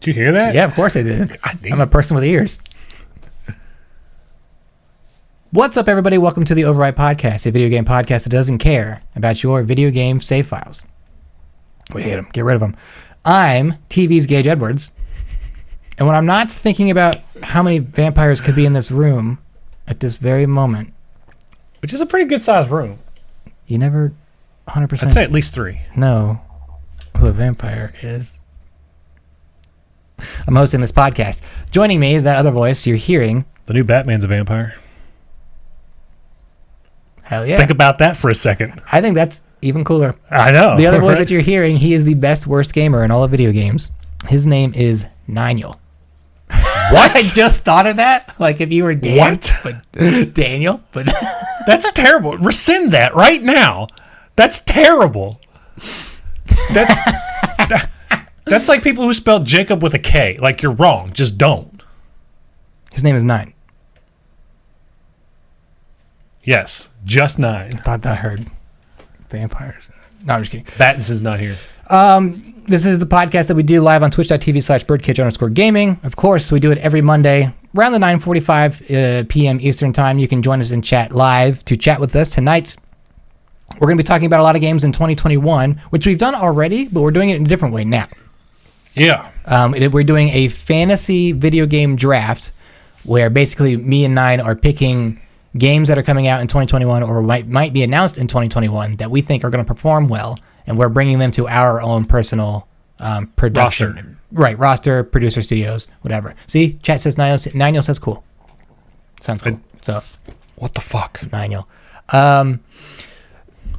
Did you hear that? Yeah, of course I did. I'm a person with ears. What's up, everybody? Welcome to the Override Podcast, a video game podcast that doesn't care about your video game save files. We hate them. Get rid of them. I'm TV's Gage Edwards, and when I'm not thinking about how many vampires could be in this room at this very moment, which is a pretty good sized room. You never 100%. I'd say at least 3. Know who a vampire is. I'm hosting this podcast. Joining me is that other voice you're hearing. The new Batman's a vampire. Hell yeah. Think about that for a second. I think that's even cooler. I know. The other voice that you're hearing, he is the best, worst gamer in all of video games. His name is Daniel. What? I just thought of that. Like if you were Dan. What? But Daniel. But that's terrible. Rescind that right now. That's terrible. That's like people who spell Jacob with a K. Like you're wrong. Just don't. His name is 9. Yes. Just 9. I thought I heard vampires. No, I'm just kidding. Battinson's not here. This is the podcast that we do live on twitch.tv/birdcage_gaming. Of course, we do it every Monday around the 9:45 p.m. Eastern time. You can join us and chat live to chat with us tonight. We're going to be talking about a lot of games in 2021, which we've done already, but we're doing it in a different way now. Yeah. We're doing a fantasy video game draft where basically me and 9 are picking games that are coming out in 2021 or might be announced in 2021 that we think are going to perform well, and we're bringing them to our own personal production. Roster. Right, roster, producer studios, whatever. See, chat says Naniel says cool. Sounds cool. So, what the fuck? Naniel.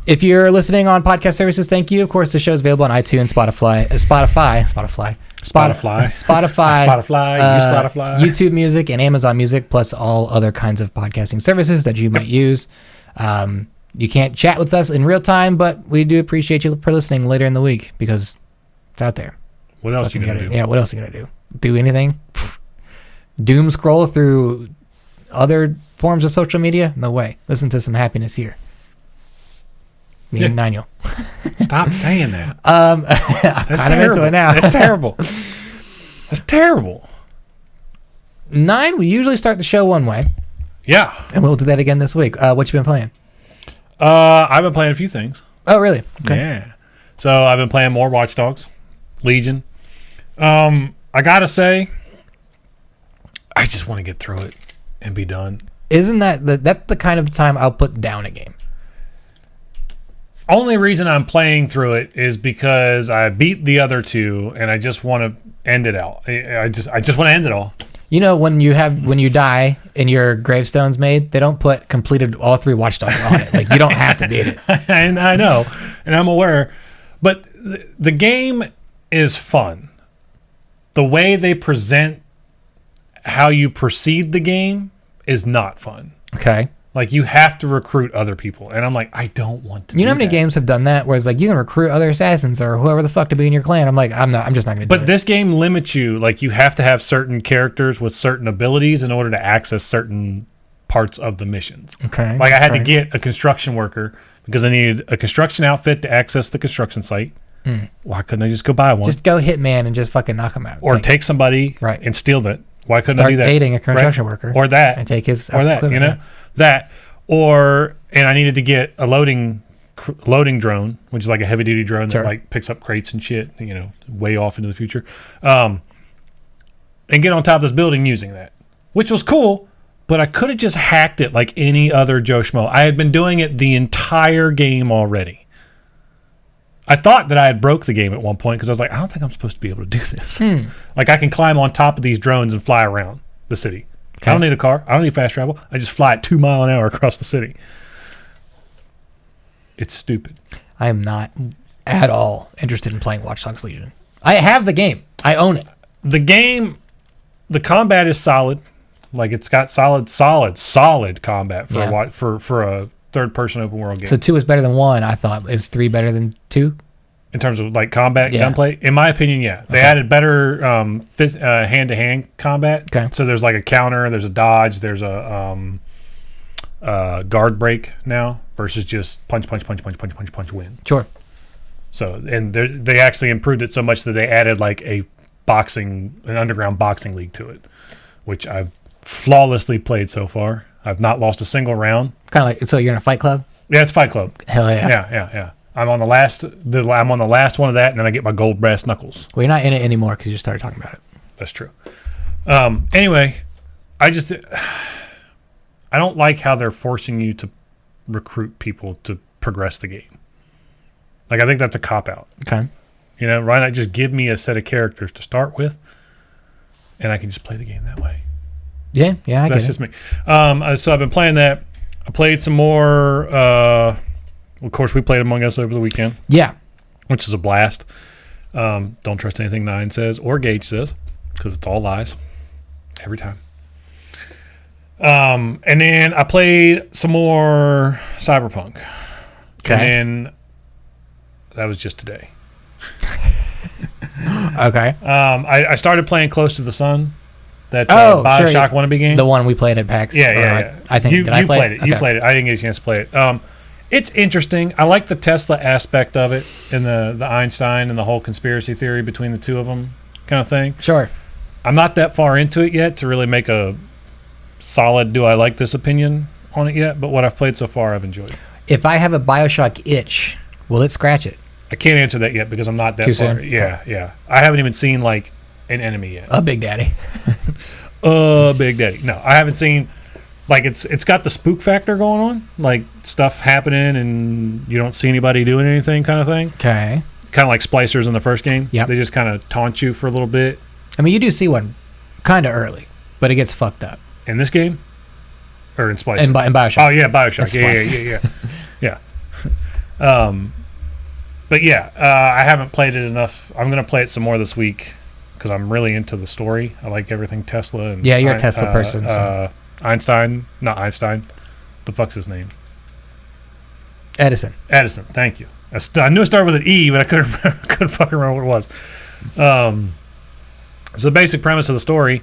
If you're listening on podcast services, thank you. Of course, the show is available on iTunes, Spotify, YouTube Music, and Amazon Music, plus all other kinds of podcasting services that you might use. You can't chat with us in real time, but we do appreciate you for listening later in the week because it's out there. What else are you going to do? Yeah, what else are you going to do? Do anything? Doom scroll through other forms of social media? No way. Listen to some happiness here. Me and Daniel. Stop saying that. I'm kind of into it now. That's terrible. That's terrible. 9, we usually start the show one way. Yeah. And we'll do that again this week. What you been playing? I've been playing a few things. Oh, really? Okay. Yeah. So I've been playing more Watch Dogs, Legion. I gotta say, I just want to get through it and be done. Isn't that's the kind of time I'll put down a game? Only reason I'm playing through it is because I beat the other 2 and I just want to end it out. I just want to end it all. You know, when you die and your gravestone's made, they don't put completed all 3 Watch Dogs on it. Like you don't have to beat it. And I know, and I'm aware, but the game is fun. The way they present how you proceed the game is not fun. Okay. Like you have to recruit other people, and I'm like, I don't want to. You know how many games have done that, where it's like you can recruit other assassins or whoever the fuck to be in your clan. I'm like, I'm just not gonna. But this game limits you. Like you have to have certain characters with certain abilities in order to access certain parts of the missions. Okay. Like I had to get a construction worker because I needed a construction outfit to access the construction site. Why couldn't I just go buy one? Just go Hitman and just fucking knock him out. Or take somebody and steal that. Why couldn't I do that? Start dating a construction worker. Or that. And take his or that. You know. That, and I needed to get a loading drone, which is like a heavy duty drone that like picks up crates and shit, you know, way off into the future, and get on top of this building using that, which was cool. But I could have just hacked it like any other Joe Schmo. I had been doing it the entire game already. I thought that I had broke the game at one point because I was like, I don't think I'm supposed to be able to do this. Like I can climb on top of these drones and fly around the city. Okay. I don't need a car. I don't need fast travel. I just fly at 2 miles an hour across the city. It's stupid. I am not at all interested in playing Watch Dogs Legion. I have the game. I own it. The game, the combat is solid. Like it's got solid combat for a third-person open world game. So 2 is better than 1. I thought is 3 better than 2. In terms of like combat gunplay, in my opinion, yeah, they added better hand-to-hand combat. Okay. So there's like a counter, there's a dodge, there's a guard break now versus just punch, win. Sure. So and they actually improved it so much that they added like a an underground boxing league to it, which I've flawlessly played so far. I've not lost a single round. Kind of like, so you're in a Fight Club? Yeah, it's Fight Club. Hell yeah. Yeah. I'm on the last one of that, and then I get my gold brass knuckles. Well, you're not in it anymore because you just started talking about it. That's true. Anyway, I don't like how they're forcing you to recruit people to progress the game. Like, I think that's a cop-out. Okay. You know, why not just give me a set of characters to start with, and I can just play the game that way. Yeah, I get it. That's just me. So I've been playing that. I played some more. Of course, we played Among Us over the weekend. Yeah. Which is a blast. Don't trust anything Nine says or Gage says, because it's all lies. Every time. And then I played some more Cyberpunk. Okay. And then that was just today. Okay. I started playing Close to the Sun. That Bioshock wannabe game. The one we played at PAX. Yeah. I think you played it. Okay. You played it. I didn't get a chance to play it. It's interesting. I like the Tesla aspect of it and the Einstein and the whole conspiracy theory between the two of them kind of thing. Sure. I'm not that far into it yet to really make a solid do I like this opinion on it yet, but what I've played so far I've enjoyed. If I have a Bioshock itch, will it scratch it? I can't answer that yet because I'm not that Too far. soon? Yeah. I haven't even seen like an enemy yet. A Big Daddy. Big Daddy. No, I haven't seen. Like, it's got the spook factor going on, like stuff happening and you don't see anybody doing anything kind of thing. Okay. Kind of like Splicers in the first game. Yep. They just kind of taunt you for a little bit. I mean, you do see one kind of early, but it gets fucked up. In this game? Or in Splicers? In Bioshock. Oh, yeah, Bioshock. Yeah. But yeah, I haven't played it enough. I'm going to play it some more this week because I'm really into the story. I like everything Tesla. And yeah, you're a Tesla person. Not Einstein. The fuck's his name? Edison. Thank you. I knew it started with an E, but I couldn't fucking remember what it was. So the basic premise of the story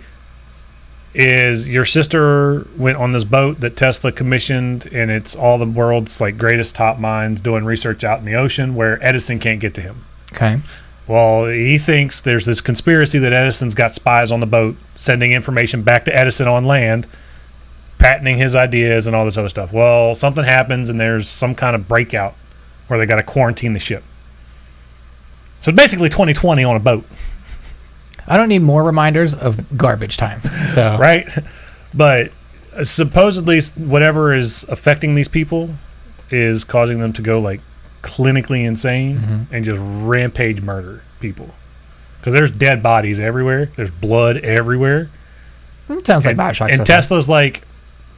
is your sister went on this boat that Tesla commissioned, and it's all the world's like greatest top minds doing research out in the ocean where Edison can't get to him. Okay. Well, he thinks there's this conspiracy that Edison's got spies on the boat sending information back to Edison on land, patenting his ideas and all this other stuff. Well, something happens and there's some kind of breakout where they got to quarantine the ship. So basically 2020 on a boat. I don't need more reminders of garbage time. So right? But supposedly whatever is affecting these people is causing them to go like clinically insane and just rampage murder people. Because there's dead bodies everywhere. There's blood everywhere. It sounds like Bioshock. And Tesla's like,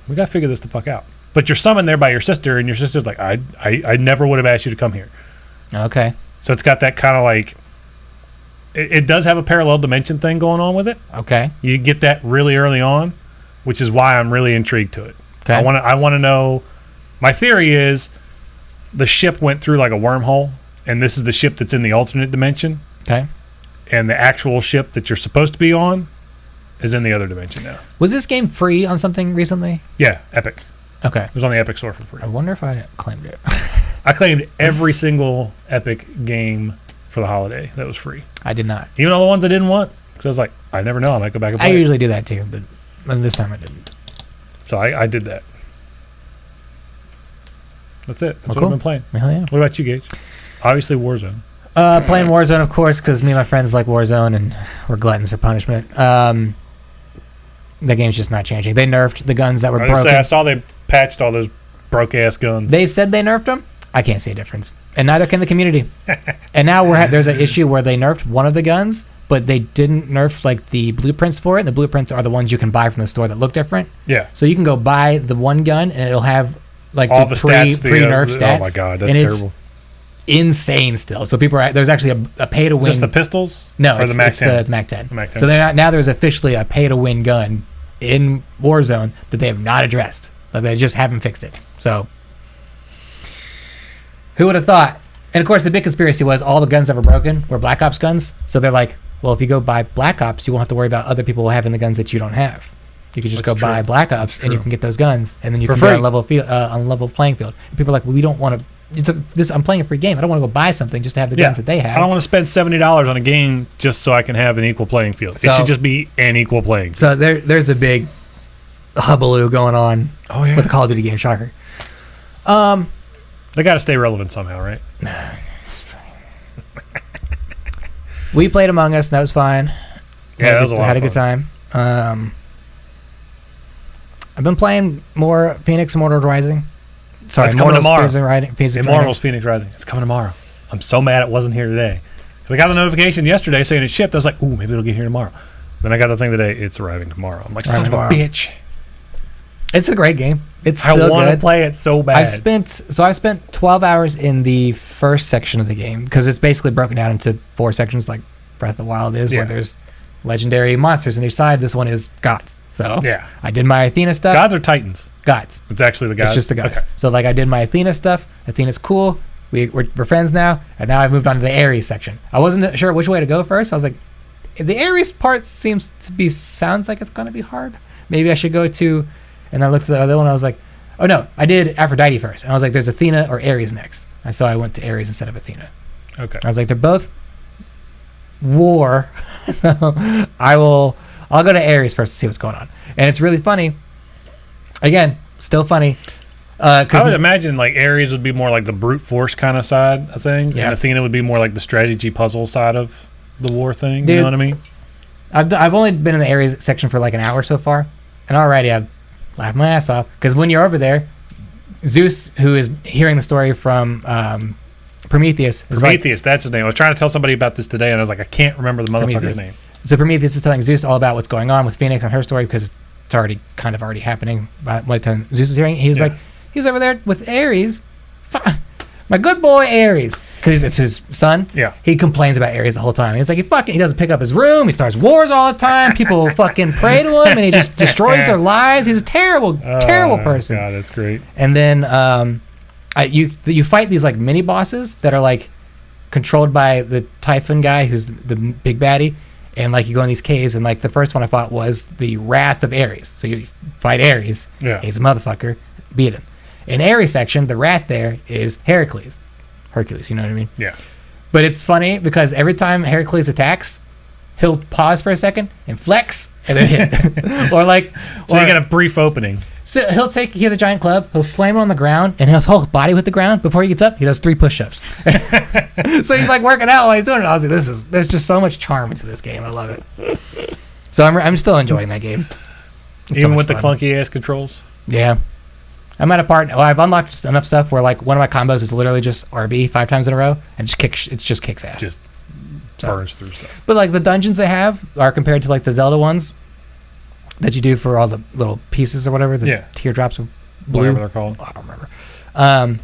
we got to figure this the fuck out. But you're summoned there by your sister, and your sister's like, I never would have asked you to come here. Okay. So it's got that kind of like, it does have a parallel dimension thing going on with it. Okay. You get that really early on, which is why I'm really intrigued to it. Okay. I want to know. My theory is the ship went through like a wormhole, and this is the ship that's in the alternate dimension. Okay. And the actual ship that you're supposed to be on is in the other dimension now. Was this game free on something recently? Yeah, Epic. Okay. It was on the Epic Store for free. I wonder if I claimed it. I claimed every single Epic game for the holiday that was free. I did not. Even all the ones I didn't want. Because I was like, I never know. I might go back and play I usually do that too, but this time I didn't. So I did that. That's it. That's what cool. I've been playing. Hell yeah. What about you, Gage? Obviously Warzone. Playing Warzone, of course, because me and my friends like Warzone and we're gluttons for punishment. The game's just not changing. They nerfed the guns that were broken. I saw they patched all those broke-ass guns. They said they nerfed them. I can't see a difference. And neither can the community. And now there's an issue where they nerfed one of the guns, but they didn't nerf like the blueprints for it. The blueprints are the ones you can buy from the store that look different. Yeah. So you can go buy the one gun and it'll have like all the stats, pre-nerf stats. Oh my god, that's terrible. Insane still. So people there's actually a pay to win. Just the pistols? No, or it's the Mac 10? The Mac 10. The Mac 10. So now there's officially a pay to win gun in Warzone that they have not addressed. Like they just haven't fixed it. So who would have thought? And of course the big conspiracy was all the guns that were broken were Black Ops guns. So they're like, well, if you go buy Black Ops, you won't have to worry about other people having the guns that you don't have. You could just buy Black Ops and you can get those guns, and then you can be on a level playing field. And people are like, well, we don't want to I'm playing a free game. I don't want to go buy something just to have the guns that they have. I don't want to spend $70 on a game just so I can have an equal playing field. It should just be an equal playing field. So there's a big hullabaloo going on with the Call of Duty game. Shocker. They got to stay relevant somehow, right? We played Among Us, and that was fine. Yeah, that was a lot of fun. Had a good time. I've been playing more Phoenix Immortal Rising. Sorry, it's coming tomorrow. Immortals Phoenix Rising. It's coming tomorrow. I'm so mad it wasn't here today. I got the notification yesterday saying it shipped. I was like, ooh, maybe it'll get here tomorrow. Then I got the thing today, it's arriving tomorrow. I'm like, son of a bitch. It's a great game. It's still good. I want to play it so bad. I spent 12 hours in the first section of the game because it's basically broken down into 4 sections like Breath of the Wild is, where there's legendary monsters on each side. This one is gods. So I did my Athena stuff. Gods or Titans? Gods. It's actually the gods? It's just the gods. Okay. So like I did my Athena stuff. Athena's cool. We're friends now. And now I've moved on to the Ares section. I wasn't sure which way to go first. I was like, the Ares part sounds like it's going to be hard. Maybe I should go to... And I looked at the other one. I was like, oh no, I did Aphrodite first. And I was like, there's Athena or Ares next. And so I went to Ares instead of Athena. Okay. I was like, they're both war. So I'll go to Ares first to see what's going on. And it's really funny. Again, still funny. I would imagine like Ares would be more like the brute force kind of side of things. And Athena would be more like the strategy puzzle side of the war thing. Dude, you know what I mean? I've only been in the Ares section for like an hour so far. And already I've laughed my ass off. Because when you're over there, Zeus, who is hearing the story from Prometheus. Prometheus, that's his name. I was trying to tell somebody about this today, and I was like, I can't remember the motherfucker's name. So Prometheus is telling Zeus all about what's going on with Phoenix and her story because it's already happening. By the time Zeus is hearing, he's like, he's over there with Ares. My good boy Ares. Because it's his son. Yeah. He complains about Ares the whole time. He's like, he doesn't pick up his room. He starts wars all the time. People fucking pray to him, and he just destroys their lives. He's a terrible person. God, that's great. And then you fight these like mini bosses that are like controlled by the Typhon guy, who's the big baddie. And like you go in these caves, and like the first one I fought was the Wrath of Ares. So you fight Ares. Yeah. He's a motherfucker. Beat him. In Ares section, the Wrath there is Hercules, you know what I mean? Yeah. But it's funny because every time Hercules attacks, he'll pause for a second and flex and then hit. So you get a brief opening. So he has a giant club, he'll slam it on the ground, and his whole body with the ground. Before he gets up, he does 3 push-ups. So he's like working out while he's doing it. I was like, there's just so much charm to this game. I love it. So I'm still enjoying that game. Even with the clunky ass controls? Yeah. I'm at a part. I've unlocked enough stuff where like one of my combos is literally just RB 5 times in a row and it just kicks ass. Just burns through stuff. But like the dungeons they have are compared to like the Zelda ones that you do for all the little pieces or whatever. The teardrops of blue. Whatever they're called. I don't remember.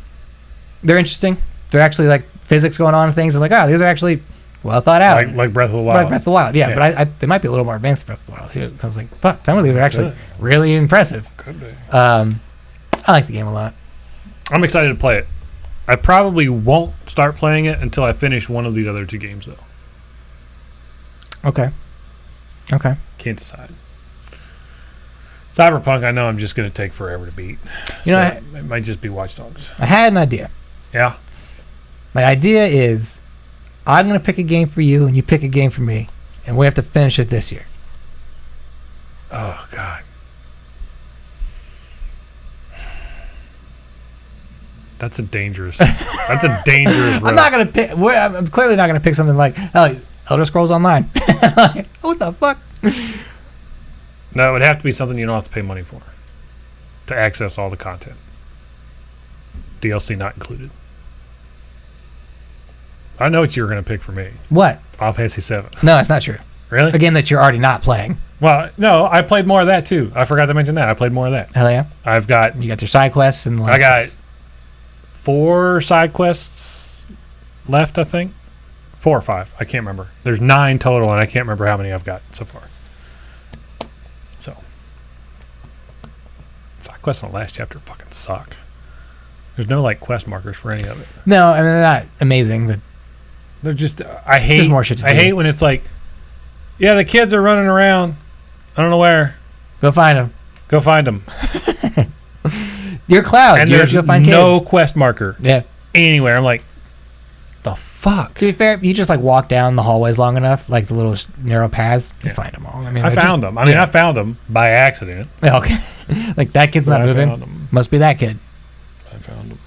They're interesting. They're actually like physics going on and things. I'm like, these are actually well thought out. Like Breath of the Wild. Like Breath of the Wild, yeah. But they might be a little more advanced than Breath of the Wild too. I was like, fuck, some of these are actually really impressive. Could be. I like the game a lot. I'm excited to play it. I probably won't start playing it until I finish one of the other 2 games, though. Okay. Can't decide. Cyberpunk, I know I'm just going to take forever to beat. It might just be Watch Dogs. I had an idea. Yeah? My idea is I'm going to pick a game for you, and you pick a game for me, and we have to finish it this year. Oh, God. That's a dangerous road. I'm not going to pick... I'm clearly not going to pick something like Elder Scrolls Online. Like, what the fuck? No, it would have to be something you don't have to pay money for to access all the content. DLC not included. I know what you were going to pick for me. What? Final Fantasy 7. No, it's not true. Really? A game that you're already not playing. Well, no, I played more of that too. I forgot to mention that. I played more of that. Hell yeah. You got your side quests and I got 4 side quests left, I think. 4 or 5. I can't remember. There's 9 total, and I can't remember how many I've got so far. So, side quests in the last chapter fucking suck. There's no like quest markers for any of it. No, I mean they're not amazing, but they're just. I hate. There's more shit to do. I hate when it's like, yeah, the kids are running around. I don't know where. Go find them. Go find them. You're Cloud. And You're there's go find no kids. quest marker. Yeah. anywhere. I'm like, the fuck? To be fair, you just like walk down the hallways long enough, like the little narrow paths, you find them all. I mean, I found them. I mean, I found them by accident. Yeah, okay. Like that kid's not moving. Must be that kid. I found them.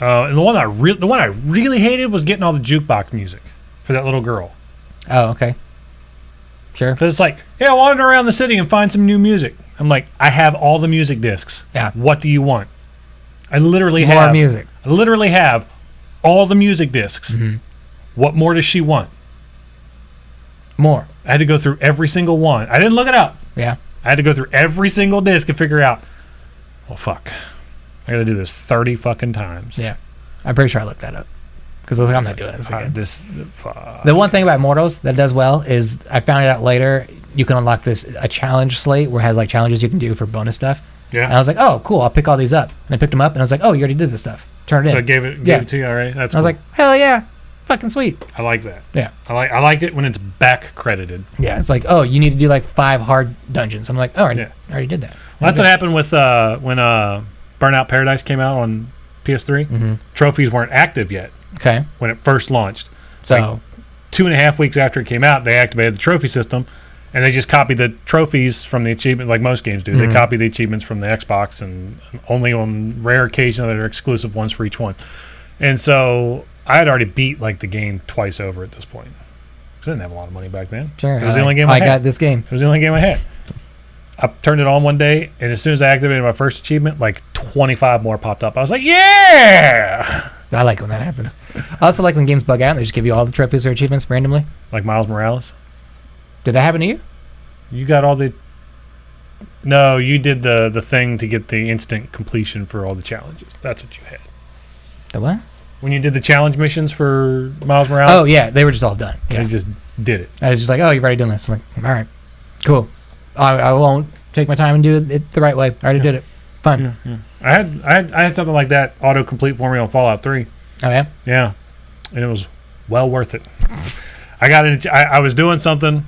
And the one I really hated was getting all the jukebox music for that little girl. Oh, okay. Sure. Because it's like, yeah, wander around the city and find some new music. I'm like, I have all the music discs. Yeah. What do you want? I literally More music. I literally have all the music discs. Mm-hmm. What more does she want? More. I had to go through every single one. I didn't look it up. Yeah. I had to go through every single disc and figure out, oh, fuck. I got to do this 30 fucking times. Yeah. I'm pretty sure I looked that up. Because I was like, I'm not doing this again. The one thing about Mortals that does well is I found it out later. You can unlock a challenge slate where it has like challenges you can do for bonus stuff. Yeah. And I was like, oh, cool. I'll pick all these up. And I picked them up and I was like, oh, you already did this stuff. Turn it in. So I gave it to you already? That's cool. I was like, hell yeah. Fucking sweet. I like that. Yeah. I like it when it's back credited. Yeah. It's like, oh, you need to do like 5 hard dungeons. I'm like, oh, I already did that. Well, that's what happened with when Burnout Paradise came out on PS3. Mm-hmm. Trophies weren't active yet. Okay. When it first launched. So like 2.5 weeks after it came out, they activated the trophy system, and they just copied the trophies from the achievement like most games do. Mm-hmm. They copy the achievements from the Xbox, and only on rare occasion there are exclusive ones for each one. And so I had already beat like the game twice over at this point. I didn't have a lot of money back then. Sure. It was the only game I had. got this game. It was the only game I had. I turned it on one day, and as soon as I activated my first achievement, like 25 more popped up. I was like, yeah! I like when that happens. I also like when games bug out and they just give you all the trophies or achievements randomly. Like Miles Morales. Did that happen to you? You got all the... No, you did the thing to get the instant completion for all the challenges. That's what you had. The what? When you did the challenge missions for Miles Morales. Oh, yeah. They were just all done. Yeah. They just did it. I was just like, oh, you've already done this. I'm like, all right. Cool. I won't take my time and do it the right way. I already did it. Fine. Yeah. I had something like that auto-complete for me on Fallout 3. Oh, yeah? Yeah. And it was well worth it. I got it. I was doing something.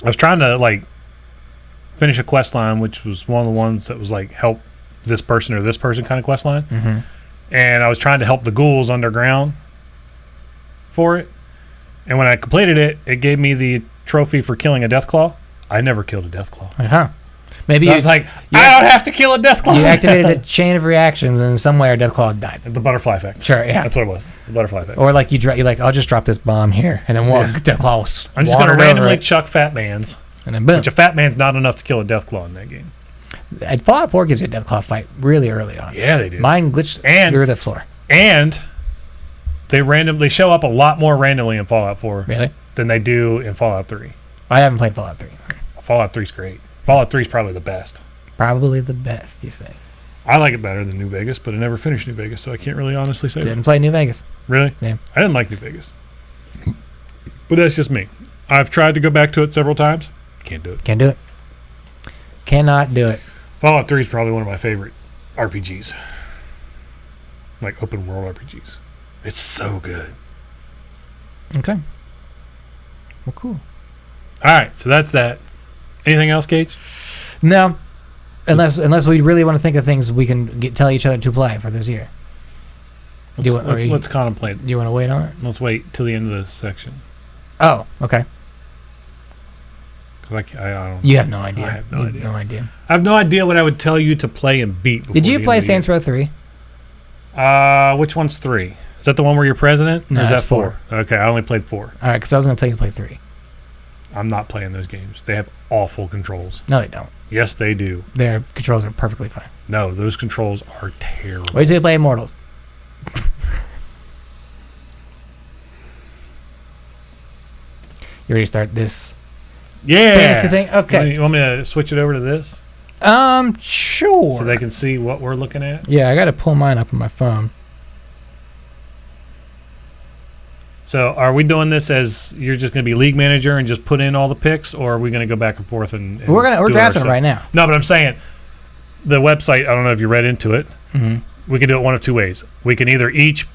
I was trying to, like, finish a quest line, which was one of the ones that was, like, help this person or this person kind of quest line. Mm-hmm. And I was trying to help the ghouls underground for it. And when I completed it, it gave me the trophy for killing a Deathclaw. I never killed a Deathclaw. Uh-huh. Maybe I was like, I don't have to kill a Deathclaw. You activated a chain of reactions, and in some way, our Deathclaw died. The butterfly effect. Sure, yeah. That's what it was. The butterfly effect. Or like you're like, I'll just drop this bomb here, and then Deathclaw will I'm just going to randomly chuck Fat Mans. And then boom. Which a Fat Man's not enough to kill a Deathclaw in that game. Fallout 4 gives you a Deathclaw fight really early on. Yeah, they do. Mine glitched through the floor. And they show up a lot more randomly in Fallout 4 really? Than they do in Fallout 3. I haven't played Fallout 3. Fallout 3 is great. Fallout 3 is probably the best. Probably the best, you say? I like it better than New Vegas, but I never finished New Vegas, so I can't really honestly say Didn't play New Vegas. Really? Yeah. I didn't like New Vegas. But that's just me. I've tried to go back to it several times. Can't do it. Can't do it. Cannot do it. Fallout 3 is probably one of my favorite RPGs. Like open world RPGs. It's so good. Okay. Well, cool. All right, so that's that. Anything else, Gage? No. Unless we really want to think of things we can tell each other to play for this year. Let's contemplate. Do you want to wait on it? Let's wait till the end of this section. Oh, okay. I don't. You have no idea. I have no idea. I have no idea what I would tell you to play and beat. Did you play Saints Row 3? Which one's 3? Is that the one where you're president? No, or is that's that 4? Okay, I only played 4. All right, because I was going to tell you to play 3. I'm not playing those games. They have awful controls. No, they don't. Yes, they do. Their controls are perfectly fine. No, those controls are terrible. Wait till you play Immortals. You ready to start this? Yeah. Fantasy thing? Okay. You want me to switch it over to this? Sure. So they can see what we're looking at? Yeah, I got to pull mine up on my phone. So are we doing this as you're just going to be league manager and just put in all the picks, or are we going to go back and forth and we're drafting it right now? No, but I'm saying the website, I don't know if you read into it. Mm-hmm. We can do it one of two ways. We can either each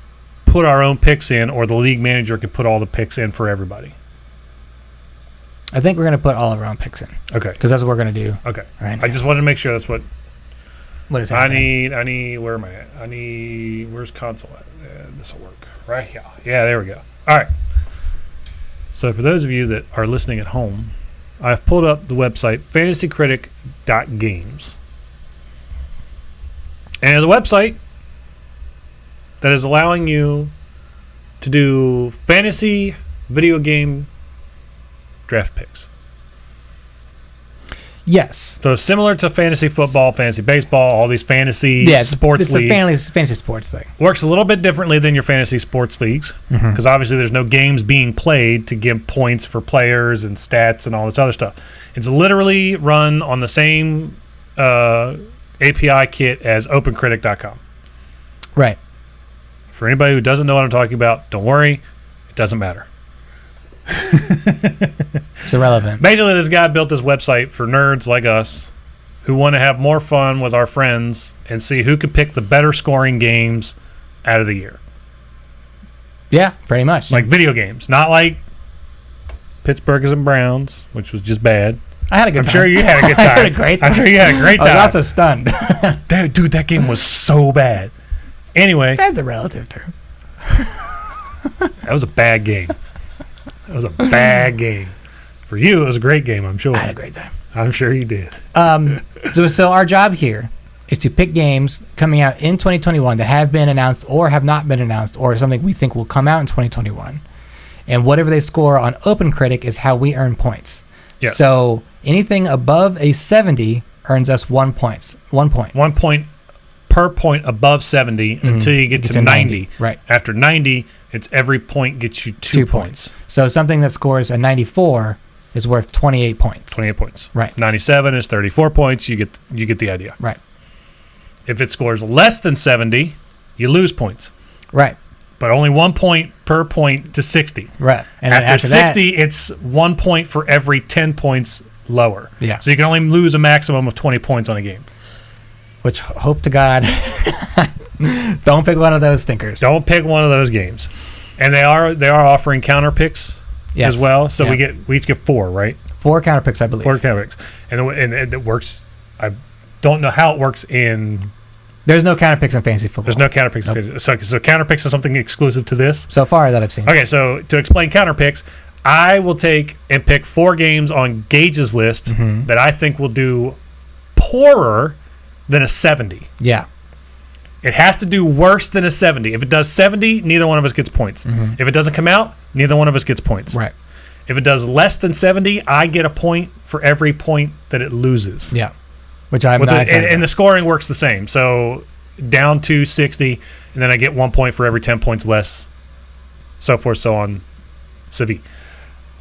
put our own picks in, or the league manager can put all the picks in for everybody. I think we're going to put all of our own picks in. Okay. Because that's what we're going to do. Okay. Right now. I just wanted to make sure that's what... What is I happening? need. Where am I at? Where's console at? This will work right here. Yeah, there we go. All right. So for those of you that are listening at home, I've pulled up the website fantasycritic.games. And it's a website that is allowing you to do fantasy video game draft picks. Yes. So similar to fantasy football, fantasy baseball, all these fantasy sports leagues. It's a fantasy sports thing. Works a little bit differently than your fantasy sports leagues because obviously there's no games being played to give points for players and stats and all this other stuff. It's literally run on the same API kit as OpenCritic.com. Right. For anybody who doesn't know what I'm talking about, don't worry. It doesn't matter. It's irrelevant. Basically, this guy built this website for nerds like us who want to have more fun with our friends and see who can pick the better scoring games out of the year. Yeah, pretty much. Like video games, not like Pittsburghs and Browns, which was just bad. I had a good time. I'm sure you had a good time. I had a great time. I'm sure you had a great time. I was also stunned. Dude, that game was so bad. Anyway. That's a relative term. That was a bad game. That was a bad game. For you, it was a great game, I'm sure. I had a great time. I'm sure you did. So our job here is to pick games coming out in 2021 that have been announced or have not been announced or something we think will come out in 2021. And whatever they score on OpenCritic is how we earn points. Yes. So anything above a 70 earns us 1 point. 1 point. 1 point per point above 70 until you get to 90. Right. After 90, it's every point gets you 2 points. So something that scores a 94 is worth 28 points. 28 points. Right. 97 is 34 points. You get the idea. Right. If it scores less than 70, you lose points. Right. But only 1 point per point to 60. Right. And after 60, it's 1 point for every 10 points lower. Yeah. So you can only lose a maximum of 20 points on a game. Which, hope to God, don't pick one of those stinkers. Don't pick one of those games. And they are offering counter picks as well. So we each get 4, right? 4 counter picks, I believe. 4 counter picks. And it works. I don't know how it works in... There's no counter picks in fantasy football. There's no counter picks. Nope. So counter picks is something exclusive to this? So far that I've seen. Okay, so to explain counter picks, I will take and pick 4 games on Gage's list that I think will do poorer than a 70. Yeah. It has to do worse than a 70. If it does 70, neither one of us gets points. If it doesn't come out, neither one of us gets points. Right. If it does less than 70, I get a point for every point that it loses. Yeah. Which I'm not excited about. And the scoring works the same. So down to 60, and then I get 1 point for every 10 points less, so forth, so on, so vie.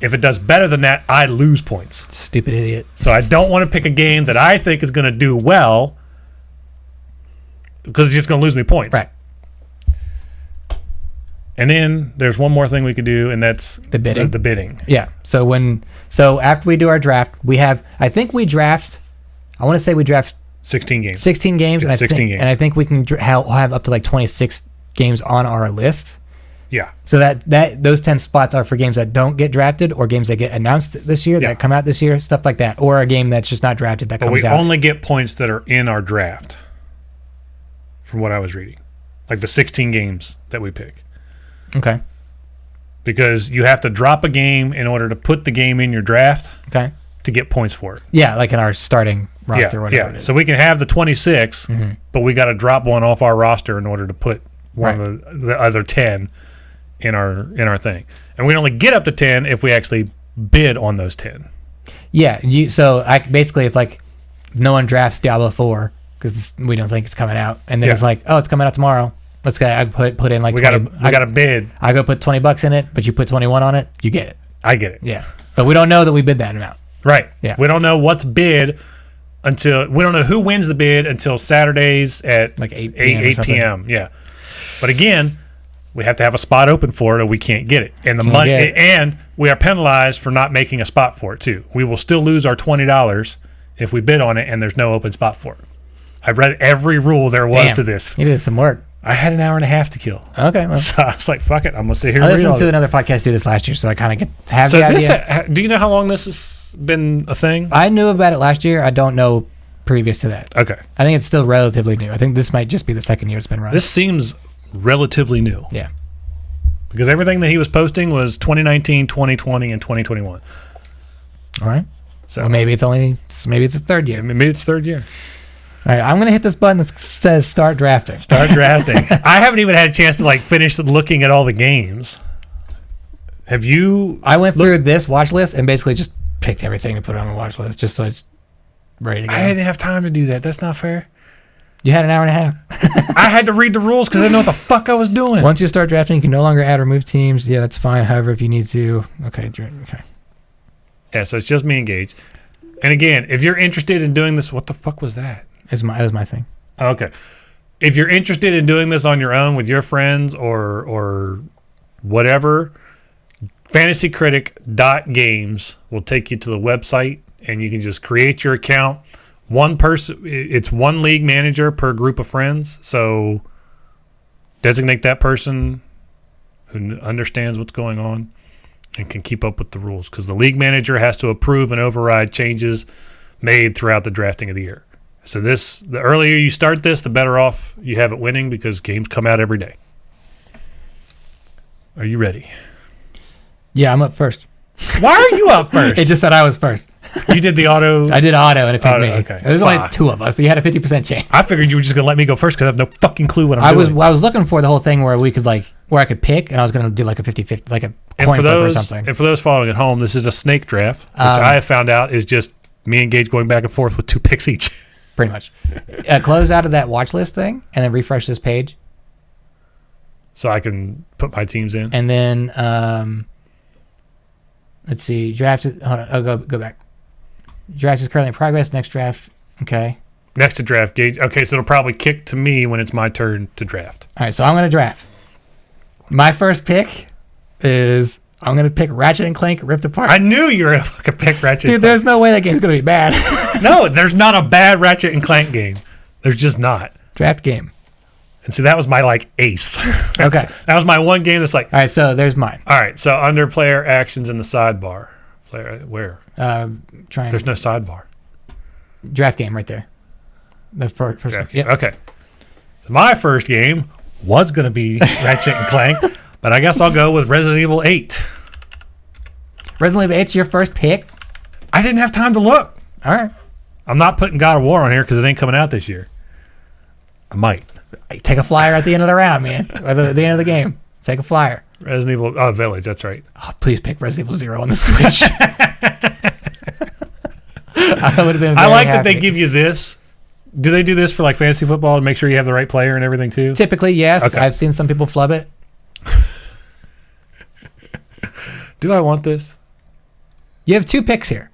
If it does better than that, I lose points. Stupid idiot. So I don't want to pick a game that I think is going to do well because it's just going to lose me points. Right. And then there's one more thing we could do, and that's the bidding. The bidding. Yeah. So after we do our draft, we have, I think we draft, I want to say we draft 16 games. 16 games. It's 16 games. And I think we can have up to like 26 games on our list. Yeah. So that those 10 spots are for games that don't get drafted or games that get announced this year, that come out this year, stuff like that. Or a game that's just not drafted that comes out. But we only get points that are in our draft, from what I was reading. Like the 16 games that we pick. Okay. Because you have to drop a game in order to put the game in your draft. Okay. To get points for it. Yeah, like in our starting roster or whatever it is. So we can have the 26, but we got to drop one off our roster in order to put one of the other 10 in our thing. And we only get up to 10 if we actually bid on those 10. Yeah, so I basically, if like no one drafts Diablo 4 because we don't think it's coming out, and then it's like, oh, it's coming out tomorrow. Let's go. I put in like we got to bid. I go put $20 in it, but you put 21 on it, you get it. I get it. Yeah, but we don't know that we bid that amount. Right. Yeah. We don't know what's bid until we don't know who wins the bid until Saturdays at like 8 p.m. Yeah. But again, we have to have a spot open for it or we can't get it. And the money and we are penalized for not making a spot for it too. We will still lose our $20 if we bid on it and there's no open spot for it. I've read every rule there was to this. You did some work. I had an hour and a half to kill. Okay. Well. So I was like, fuck it. I'm going to sit here I and read listened to another podcast do this last year, so I kind of have the idea. Do you know how long this has been a thing? I knew about it last year. I don't know previous to that. Okay. I think it's still relatively new. I think this might just be the second year it's been running. This seems relatively new. Yeah. Because everything that he was posting was 2019, 2020, and 2021. All right. So well, maybe it's the third year. Maybe it's third year. All right, I'm going to hit this button that says start drafting. Start drafting. I haven't even had a chance to finish looking at all the games. Have you? I went through this watch list and basically just picked everything to put on a watch list just so it's ready to go. I didn't have time to do that. That's not fair. You had an hour and a half. I had to read the rules because I didn't know what the fuck I was doing. Once you start drafting, you can no longer add or remove teams. Yeah, that's fine. However, if you need to, okay. Yeah, so it's just me and Gage. And again, if you're interested in doing this, what the fuck was that? That was my thing. Okay. If you're interested in doing this on your own with your friends or whatever, fantasycritic.games will take you to the website and you can just create your account. One person, it's one league manager per group of friends. So designate that person who understands what's going on and can keep up with the rules, because the league manager has to approve and override changes made throughout the drafting of the year. So the earlier you start this, the better off you have it winning, because games come out every day. Are you ready? Yeah, I'm up first. Why are you up first? It just said I was first. You did the auto. I did auto and it picked me. Okay. There's only two of us, so you had a 50% chance. I figured you were just gonna let me go first because I have no fucking clue what I'm doing. I was looking for the whole thing where we could where I could pick, and I was gonna do a 50-50, like a coin flip or something. And for those following at home, this is a snake draft, which I have found out is just me and Gage going back and forth with 2 picks each. Pretty much. Close out of that watch list thing, and then refresh this page. So I can put my teams in. And then let's see, draft. Hold on, I'll go back. Draft is currently in progress. Next draft. Okay. Next to draft, Gage. Okay, so it'll probably kick to me when it's my turn to draft. All right, so I'm going to draft. My first pick is I'm going to pick Ratchet and Clank Ripped Apart. I knew you were going to fucking pick Ratchet. Dude, there's no way that game's going to be bad. No, there's not a bad Ratchet and Clank game. There's just not. Draft game. And see, that was my ace. Okay. That was my one game that's All right, so there's mine. All right, so under player actions in the sidebar. Player, where? There's no sidebar. Draft game right there. The first one. Yep. Okay. So my first game was going to be Ratchet and Clank, but I guess I'll go with Resident Evil 8. Resident Evil 8's your first pick? I didn't have time to look. All right. I'm not putting God of War on here because it ain't coming out this year. I might. Take a flyer at the end of the round, man. Or at the end of the game. Take a flyer. Resident Evil Village, that's right. Oh, please pick Resident Evil 0 on the Switch. I would have been. I like happy. that they give you this. Do they do this for fantasy football to make sure you have the right player and everything too? Typically, yes. Okay. I've seen some people flub it. Do I want this? You have 2 picks here.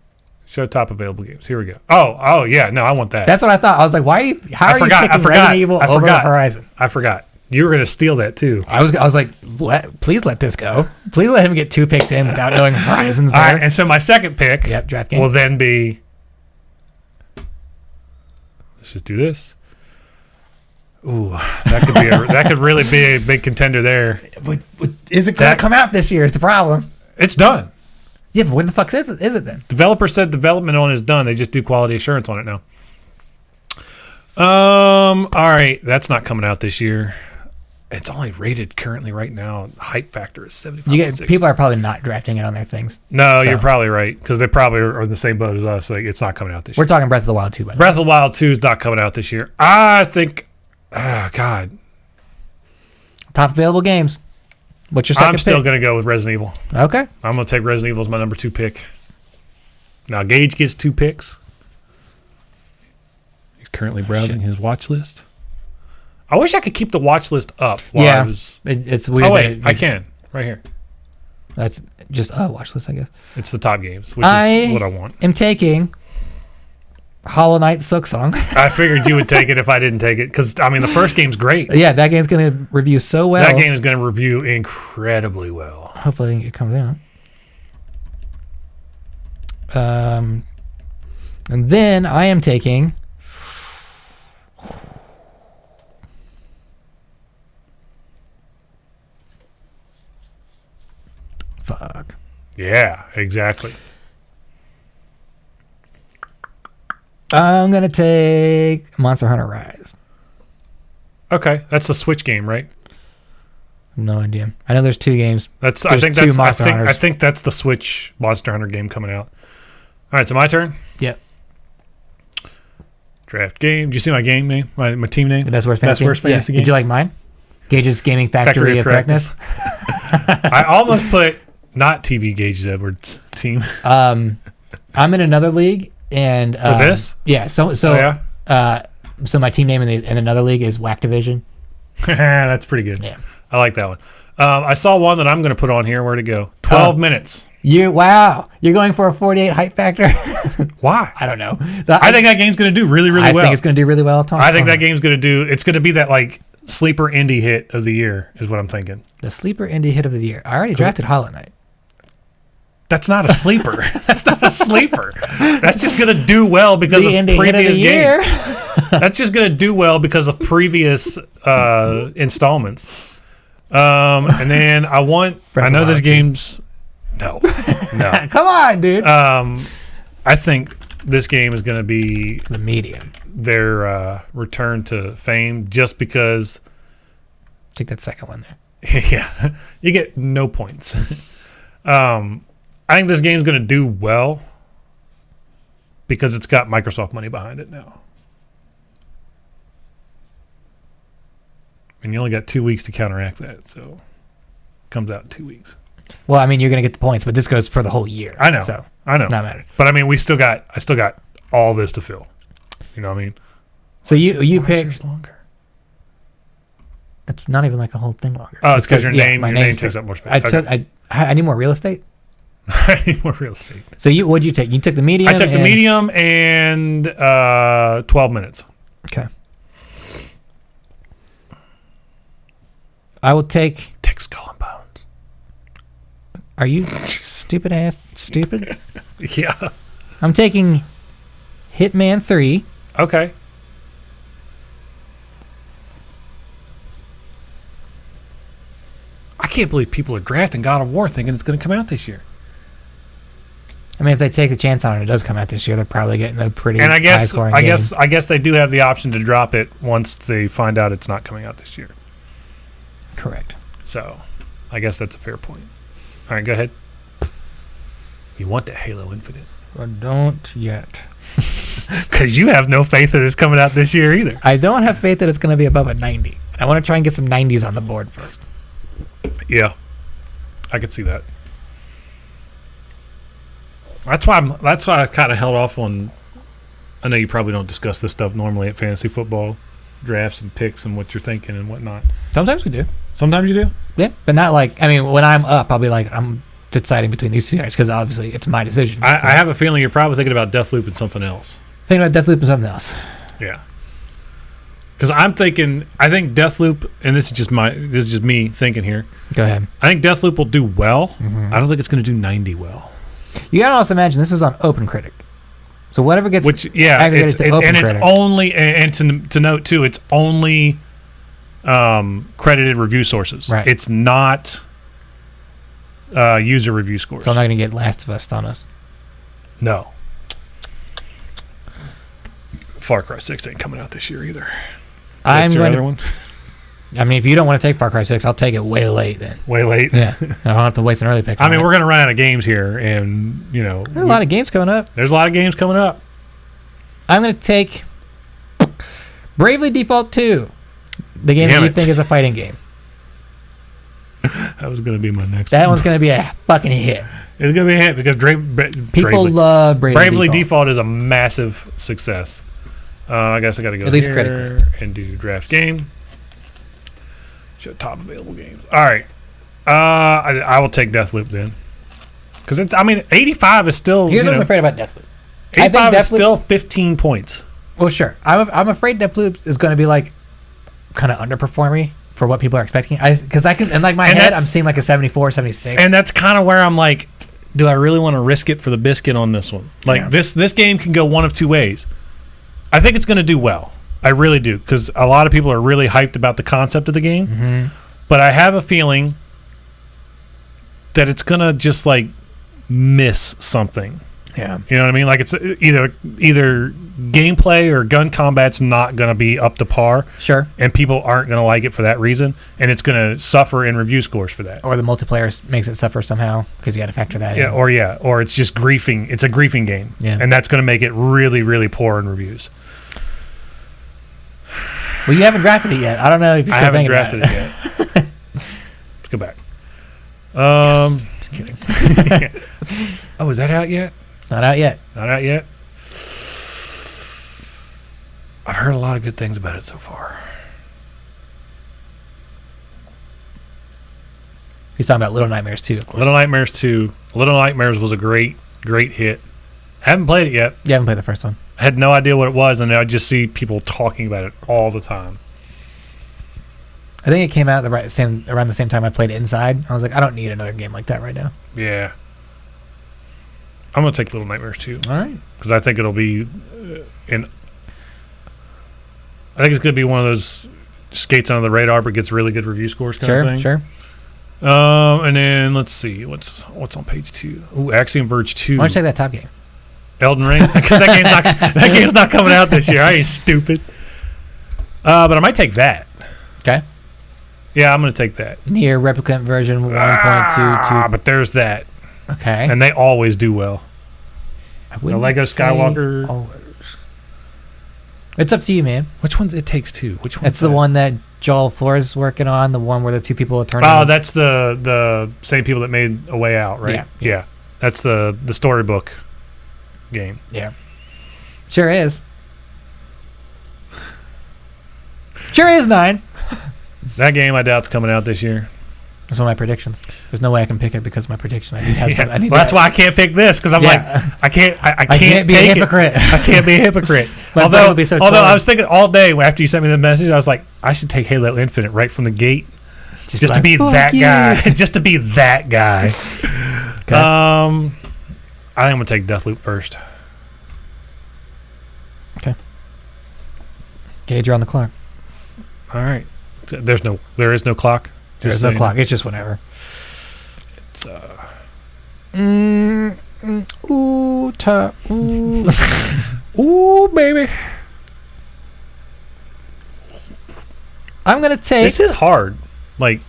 Show top available games. Here we go. Oh yeah. No, I want that. That's what I thought. I was like, how are you picking Resident Evil over Horizon? I forgot. You were going to steal that too. I was like, please let this go. Please let him get 2 picks in without knowing Horizon's there. All right, and so my second pick draft game. will then be, let's just do this. Ooh, that could really be a big contender there. But is it going to come out this year is the problem. It's done. Yeah, but when the fuck is it then? Developer said development on it is done. They just do quality assurance on it now. All right, that's not coming out this year. It's only rated currently right now. The hype factor is 75. People are probably not drafting it on their things. No, so. You're probably right, because they probably are in the same boat as us. It's not coming out this year. We're talking Breath of the Wild 2, by the way. Breath of the Wild 2 is not coming out this year. I think, God. Top available games. What's your second pick? I'm still going to go with Resident Evil. Okay. I'm going to take Resident Evil as my number 2 pick. Now, Gage gets 2 picks. He's currently browsing his watch list. I wish I could keep the watch list up. It's weird. Oh, wait, I can. Right here. That's just a watch list, I guess. It's the top games, which is what I want. I'm taking Hollow Knight Silksong. I figured you would take it if I didn't take it, because, the first game's great. Yeah, that game's going to review so well. That game is going to review incredibly well. Hopefully it comes out. And then I am taking... Yeah, exactly. I'm going to take Monster Hunter Rise. Okay, that's the Switch game, right? No idea. I know there's 2 games. I think that's the Switch Monster Hunter game coming out. All right, so my turn. Yep. Draft game. Do you see my game name? My team name? The Best Worst Fantasy game. Did you like mine? Gage's Gaming Factory of Correctness. I almost put not TV Gage's Edwards team. I'm in another league, and for this. Yeah. So my team name in another league is Whackdivision. That's pretty good. Yeah, I like that one. I saw one that I'm going to put on here. Where'd it go? 12 minutes. You're going for a 48 hype factor. Why? I don't know. I think that game's going to do really well. I think it's going to do really well. I think that game's going to do. It's going to be that like sleeper indie hit of the year is what I'm thinking. The sleeper indie hit of the year. I already drafted Hollow Knight. That's not a sleeper. That's not a sleeper. That's just going to do well because of previous games. That's just going to do well because of previous installments. And then I know this game's no. Come on, dude. I think this game is going to be the medium. Their return to fame just because. Take that second one there. Yeah, you get no points. I think this game's going to do well because it's got Microsoft money behind it now. And you only got 2 weeks to counteract that, so it comes out in 2 weeks. Well, I mean, you're going to get the points, but this goes for the whole year. I know. So I know. Not matter. But I mean, I still got all this to fill. You know what I mean? So you pick longer. It's not even like a whole thing longer. Oh, it's because your name takes up more space. I need more real estate. I need more real estate. So what'd you take? You took the medium. I took the medium and 12 minutes. Okay. I will take Skull and Bones. Are you stupid? Yeah. I'm taking Hitman 3. Okay. I can't believe people are drafting God of War thinking it's going to come out this year. I mean, if they take the chance on it, it does come out this year. They're probably getting a pretty and I guess game. They do have the option to drop it once they find out it's not coming out this year. Correct. So, I guess that's a fair point. All right, go ahead. You want the Halo Infinite? I don't yet. Because you have no faith that it's coming out this year either. I don't have faith that it's going to be above a 90. I want to try and get some 90s on the board first. Yeah, I could see that. That's why I kind of held off on. I know you probably don't discuss this stuff normally at fantasy football drafts and picks and what you're thinking and whatnot. Sometimes we do. Sometimes you do. Yeah, but not like. I mean, when I'm up, I'll be like, I'm deciding between these two guys because obviously it's my decision. I have a feeling you're probably thinking about Deathloop and something else. Thinking about Deathloop and something else. Yeah. Because I think Deathloop, and this is just me thinking here. Go ahead. I think Deathloop will do well. Mm-hmm. I don't think it's going to do 90 well. You gotta also imagine this is on Open Critic, so whatever gets it's only to note too, it's only credited review sources. Right. It's not user review scores. So I'm not gonna get Last of Us on us. No. Far Cry 6 ain't coming out this year either. I'm going to. I mean, if you don't want to take Far Cry 6, I'll take it way late then. Way late? Yeah. I don't have to waste an early pick. I mean, we're going to run out of games here, and, you know. There's a lot of games coming up. There's a lot of games coming up. I'm going to take Bravely Default 2, the game that you think is a fighting game. That was going to be my next one. That one's going to be a fucking hit. It's going to be a hit because people love Bravely Default is a massive success. I guess I got to go here and do draft game. Show top available games. All right. I will take Deathloop then. Because, 85 is still... Here's what I'm afraid about Deathloop. 85 is still 15 points. Well, sure. I'm afraid Deathloop is going to be, like, kind of underperforming for what people are expecting. Because I can... In, like, my head, I'm seeing, like, a 74, 76. And that's kind of where I'm like, do I really want to risk it for the biscuit on this one? Like, this game can go one of two ways. I think it's going to do well. I really do, because a lot of people are really hyped about the concept of the game. Mm-hmm. But I have a feeling that it's going to just, like, miss something. Yeah. You know what I mean? Like it's either gameplay or gun combat's not going to be up to par. Sure. And people aren't going to like it for that reason, and it's going to suffer in review scores for that. Or the multiplayer makes it suffer somehow because you got to factor that in. Or it's just griefing. It's a griefing game. Yeah. And that's going to make it really, really poor in reviews. Well, you haven't drafted it yet. I don't know if you're still thinking about it. I haven't drafted it yet. Let's go back. Just kidding. Oh, is that out yet? Not out yet. Not out yet? I've heard a lot of good things about it so far. He's talking about Little Nightmares 2, of course. Little Nightmares 2. Little Nightmares was a great hit. Haven't played it yet. You haven't played the first one. I had no idea what it was, and I just see people talking about it all the time. I think it came out around the same time I played Inside. I was like, I don't need another game like that right now. Yeah. I'm going to take Little Nightmares 2. All right. Because I think it'll be I think it's going to be one of those skates under the radar but gets really good review scores kind of thing. Sure. And then let's see. What's on page 2? Ooh, Axiom Verge 2. Why don't you take that top game? Elden Ring? Because that game's not coming out this year. I ain't stupid. But I might take that. Okay. Yeah, I'm going to take that. Nier Replicant version 1.2. But there's that. Okay. And they always do well. The Lego Skywalker. Always. It's up to you, man. Which one's It Takes Two? Which one's It's the one that Joel Flores is working on, the one where the two people turn. Oh, that's the same people that made A Way Out, right? Yeah. That's the storybook game. Yeah. Sure is. Sure is 9. That game I doubt's coming out this year. That's one of my predictions. There's no way I can pick it because of my prediction. I need to have some. I need that's why I can't pick this because I'm like I can't be a hypocrite. I can't be a hypocrite. although I was thinking all day after you sent me the message, I was like, I should take Halo Infinite right from the gate, just to be that guy. Just to be that guy. Okay. I think I'm gonna take Deathloop first. Okay. Gage, you're on the clock. All right. There is no clock. There's no clock. It's just whenever. It's ooh, baby. I'm gonna take. This is hard. Like,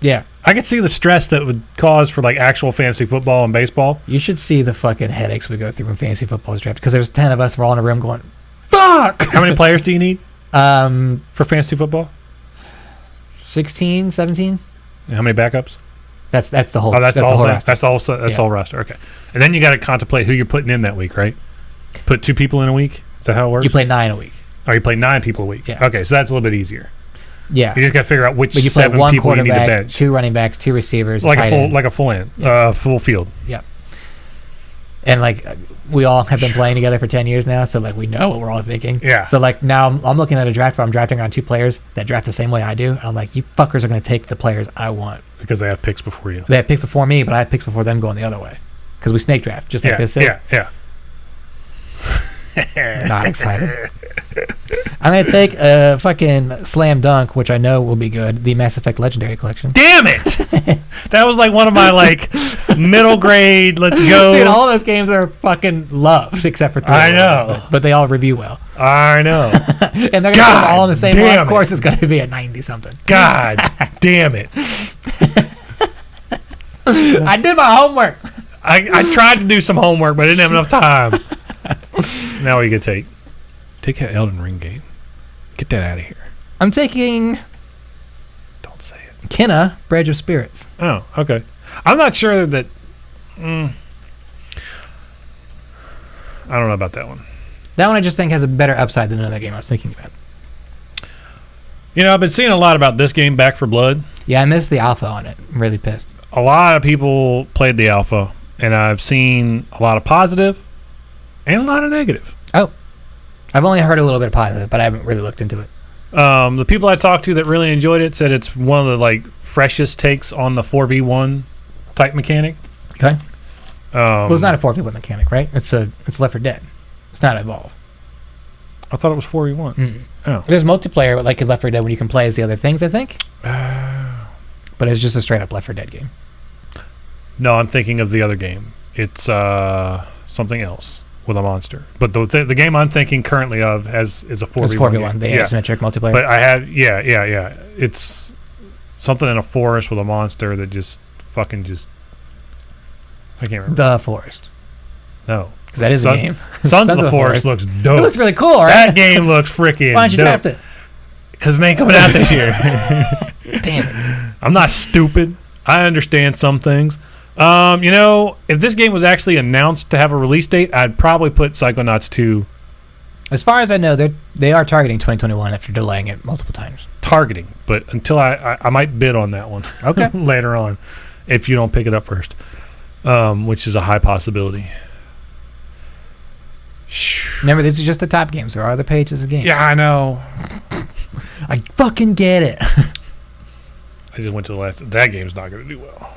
yeah, I can see the stress that would cause for like actual fantasy football and baseball. You should see the fucking headaches we go through when fantasy football is drafted because there's 10 of us. We're all in a room going, "Fuck!" How many players do you need? For fantasy football? 16, 17. And how many backups? That's the whole. Oh, that's the whole roster. That's the whole roster. Okay, and then you got to contemplate who you're putting in that week, right? Put 2 people in a week. Is that how it works? You play 9 a week. Oh, you play 9 people a week. Yeah. Okay, so that's a little bit easier. Yeah. You just got to figure out which but you play 7 one people you need to quarterback, bench. 2 running backs, 2 receivers, like a full field. Yeah. And like we all have been playing together for 10 years now, so like we know what we're all thinking. Yeah. So like now I'm looking at a draft where I'm drafting around 2 players that draft the same way I do, and I'm like, you fuckers are going to take the players I want because they have picks before you. They have picks before me, but I have picks before them going the other way because we snake draft just like this is. Yeah. Not excited. I'm going to take a fucking slam dunk, which I know will be good, the Mass Effect Legendary Collection. Damn it! That was like one of my like middle grade, let's go. Dude, all those games are fucking loved except for 3. I know. But they all review well. I know. And they're going to put them all in the same one. Of course it's going to be a 90-something. God damn it. I did my homework. I tried to do some homework, but I didn't have enough time. Now what are you going to take that Elden Ring game. Get that out of here. I'm taking... Don't say it. Kenna, Bridge of Spirits. Oh, okay. I'm not sure that... I don't know about that one. That one I just think has a better upside than another game I was thinking about. You know, I've been seeing a lot about this game, Back 4 Blood. Yeah, I missed the alpha on it. I'm really pissed. A lot of people played the alpha, and I've seen a lot of positive and a lot of negative. Oh. I've only heard a little bit of positive, but I haven't really looked into it. The people I talked to that really enjoyed it said it's one of the like freshest takes on the 4v1 type mechanic. Okay. Well, it's not a 4v1 mechanic, right? It's Left 4 Dead. It's not Evolve. I thought it was 4v1. Mm. Oh. There's multiplayer like Left 4 Dead when you can play as the other things, I think. But it's just a straight up Left 4 Dead game. No, I'm thinking of the other game. It's something else with a monster. But the game I'm thinking currently of is a 4v1. It's 4v1, the asymmetric multiplayer. But I have, yeah. It's something in a forest with a monster that just fucking just... I can't remember. The Forest. No. Because that is a game. Sons of the Forest looks dope. It looks really cool, right? That game looks freaking Why don't you draft it? Because it ain't coming out this year. Damn it. I'm not stupid. I understand some things. If this game was actually announced to have a release date, I'd probably put Psychonauts 2. As far as I know, they are targeting 2021 after delaying it multiple times. Targeting, but until I might bid on that one. Okay. Later on, if you don't pick it up first, which is a high possibility. Remember, this is just the top games. There are other pages of games. Yeah, I know. I fucking get it. I just went to the last. That game's not going to do well.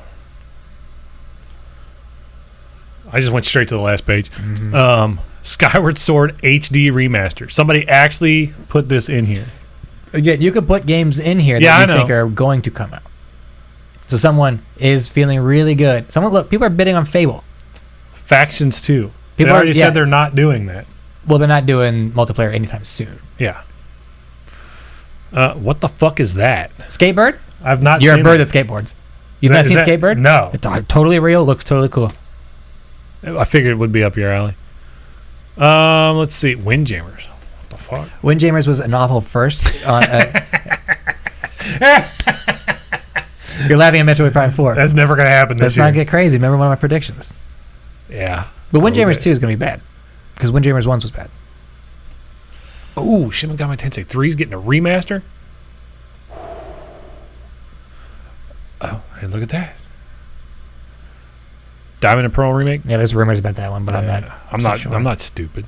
I just went straight to the last page. Mm-hmm. Skyward Sword HD Remaster. Somebody actually put this in here. Again, you could put games in here that you think are going to come out. So someone is feeling really good. People are bidding on Fable. Factions 2. They already said they're not doing that. Well, they're not doing multiplayer anytime soon. Yeah. What the fuck is that? Skatebird? I've not You're seen a bird that skateboards. You've not seen Skatebird? No. It's totally real. Looks totally cool. I figured it would be up your alley. Let's see. Windjammers. What the fuck? Windjammers was an awful first. You're laughing at Metroid Prime 4. That's never going to happen this year. Let's not get crazy. Remember one of my predictions. Yeah. But Windjammers 2 is going to be bad. Because Windjammers 1 was bad. Ooh, Shin Megami Tensei 3 is getting a remaster? Oh, hey, look at that. Diamond and Pearl remake? Yeah, there's rumors about that one, but I'm not sure. I'm not stupid.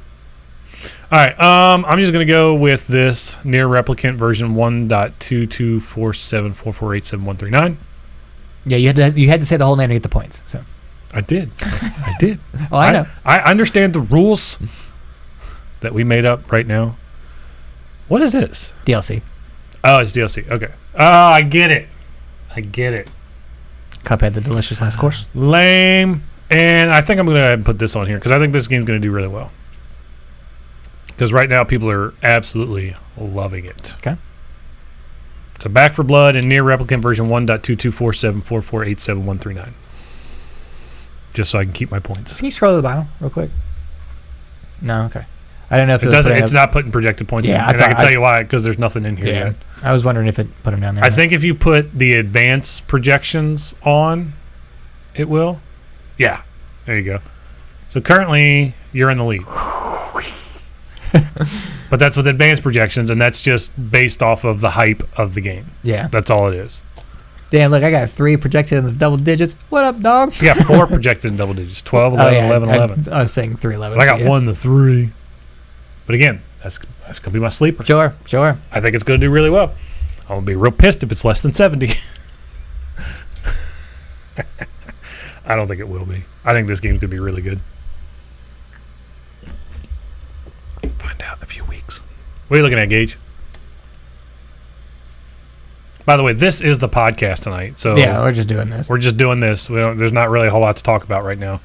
All right, I'm just going to go with this Near Replicant version 1.224744874139. Yeah, you had to say the whole name to get the points. So I did. Oh, I know. I understand the rules that we made up right now. What is this? DLC. Oh, it's DLC. Okay. Oh, I get it. Cuphead, the delicious last course. Lame. And I think I'm going to go ahead and put this on here because I think this game's going to do really well. Because right now people are absolutely loving it. Okay. So Back for Blood and Near Replicant version 1.224744874139. Just so I can keep my points. Can you scroll to the bottom real quick? No, okay. I don't know if it's not putting projected points in. And I can tell you why, because there's nothing in here yet. I was wondering if it put them down there. I think if you put the advanced projections on, it will. Yeah. There you go. So currently, you're in the lead. But that's with advanced projections, and that's just based off of the hype of the game. Yeah. That's all it is. Damn, look, I got 3 projected in the double digits. What up, dog? You got 4 projected in double digits. 12, 11, 11, 11. I was saying 3, 11. But I got 1 to 3. But again, that's going to be my sleeper. Sure. I think it's going to do really well. I'm going to be real pissed if it's less than 70. I don't think it will be. I think this game's going to be really good. Find out in a few weeks. What are you looking at, Gage? By the way, this is the podcast tonight. So yeah, we're just doing this. There's not really a whole lot to talk about right now.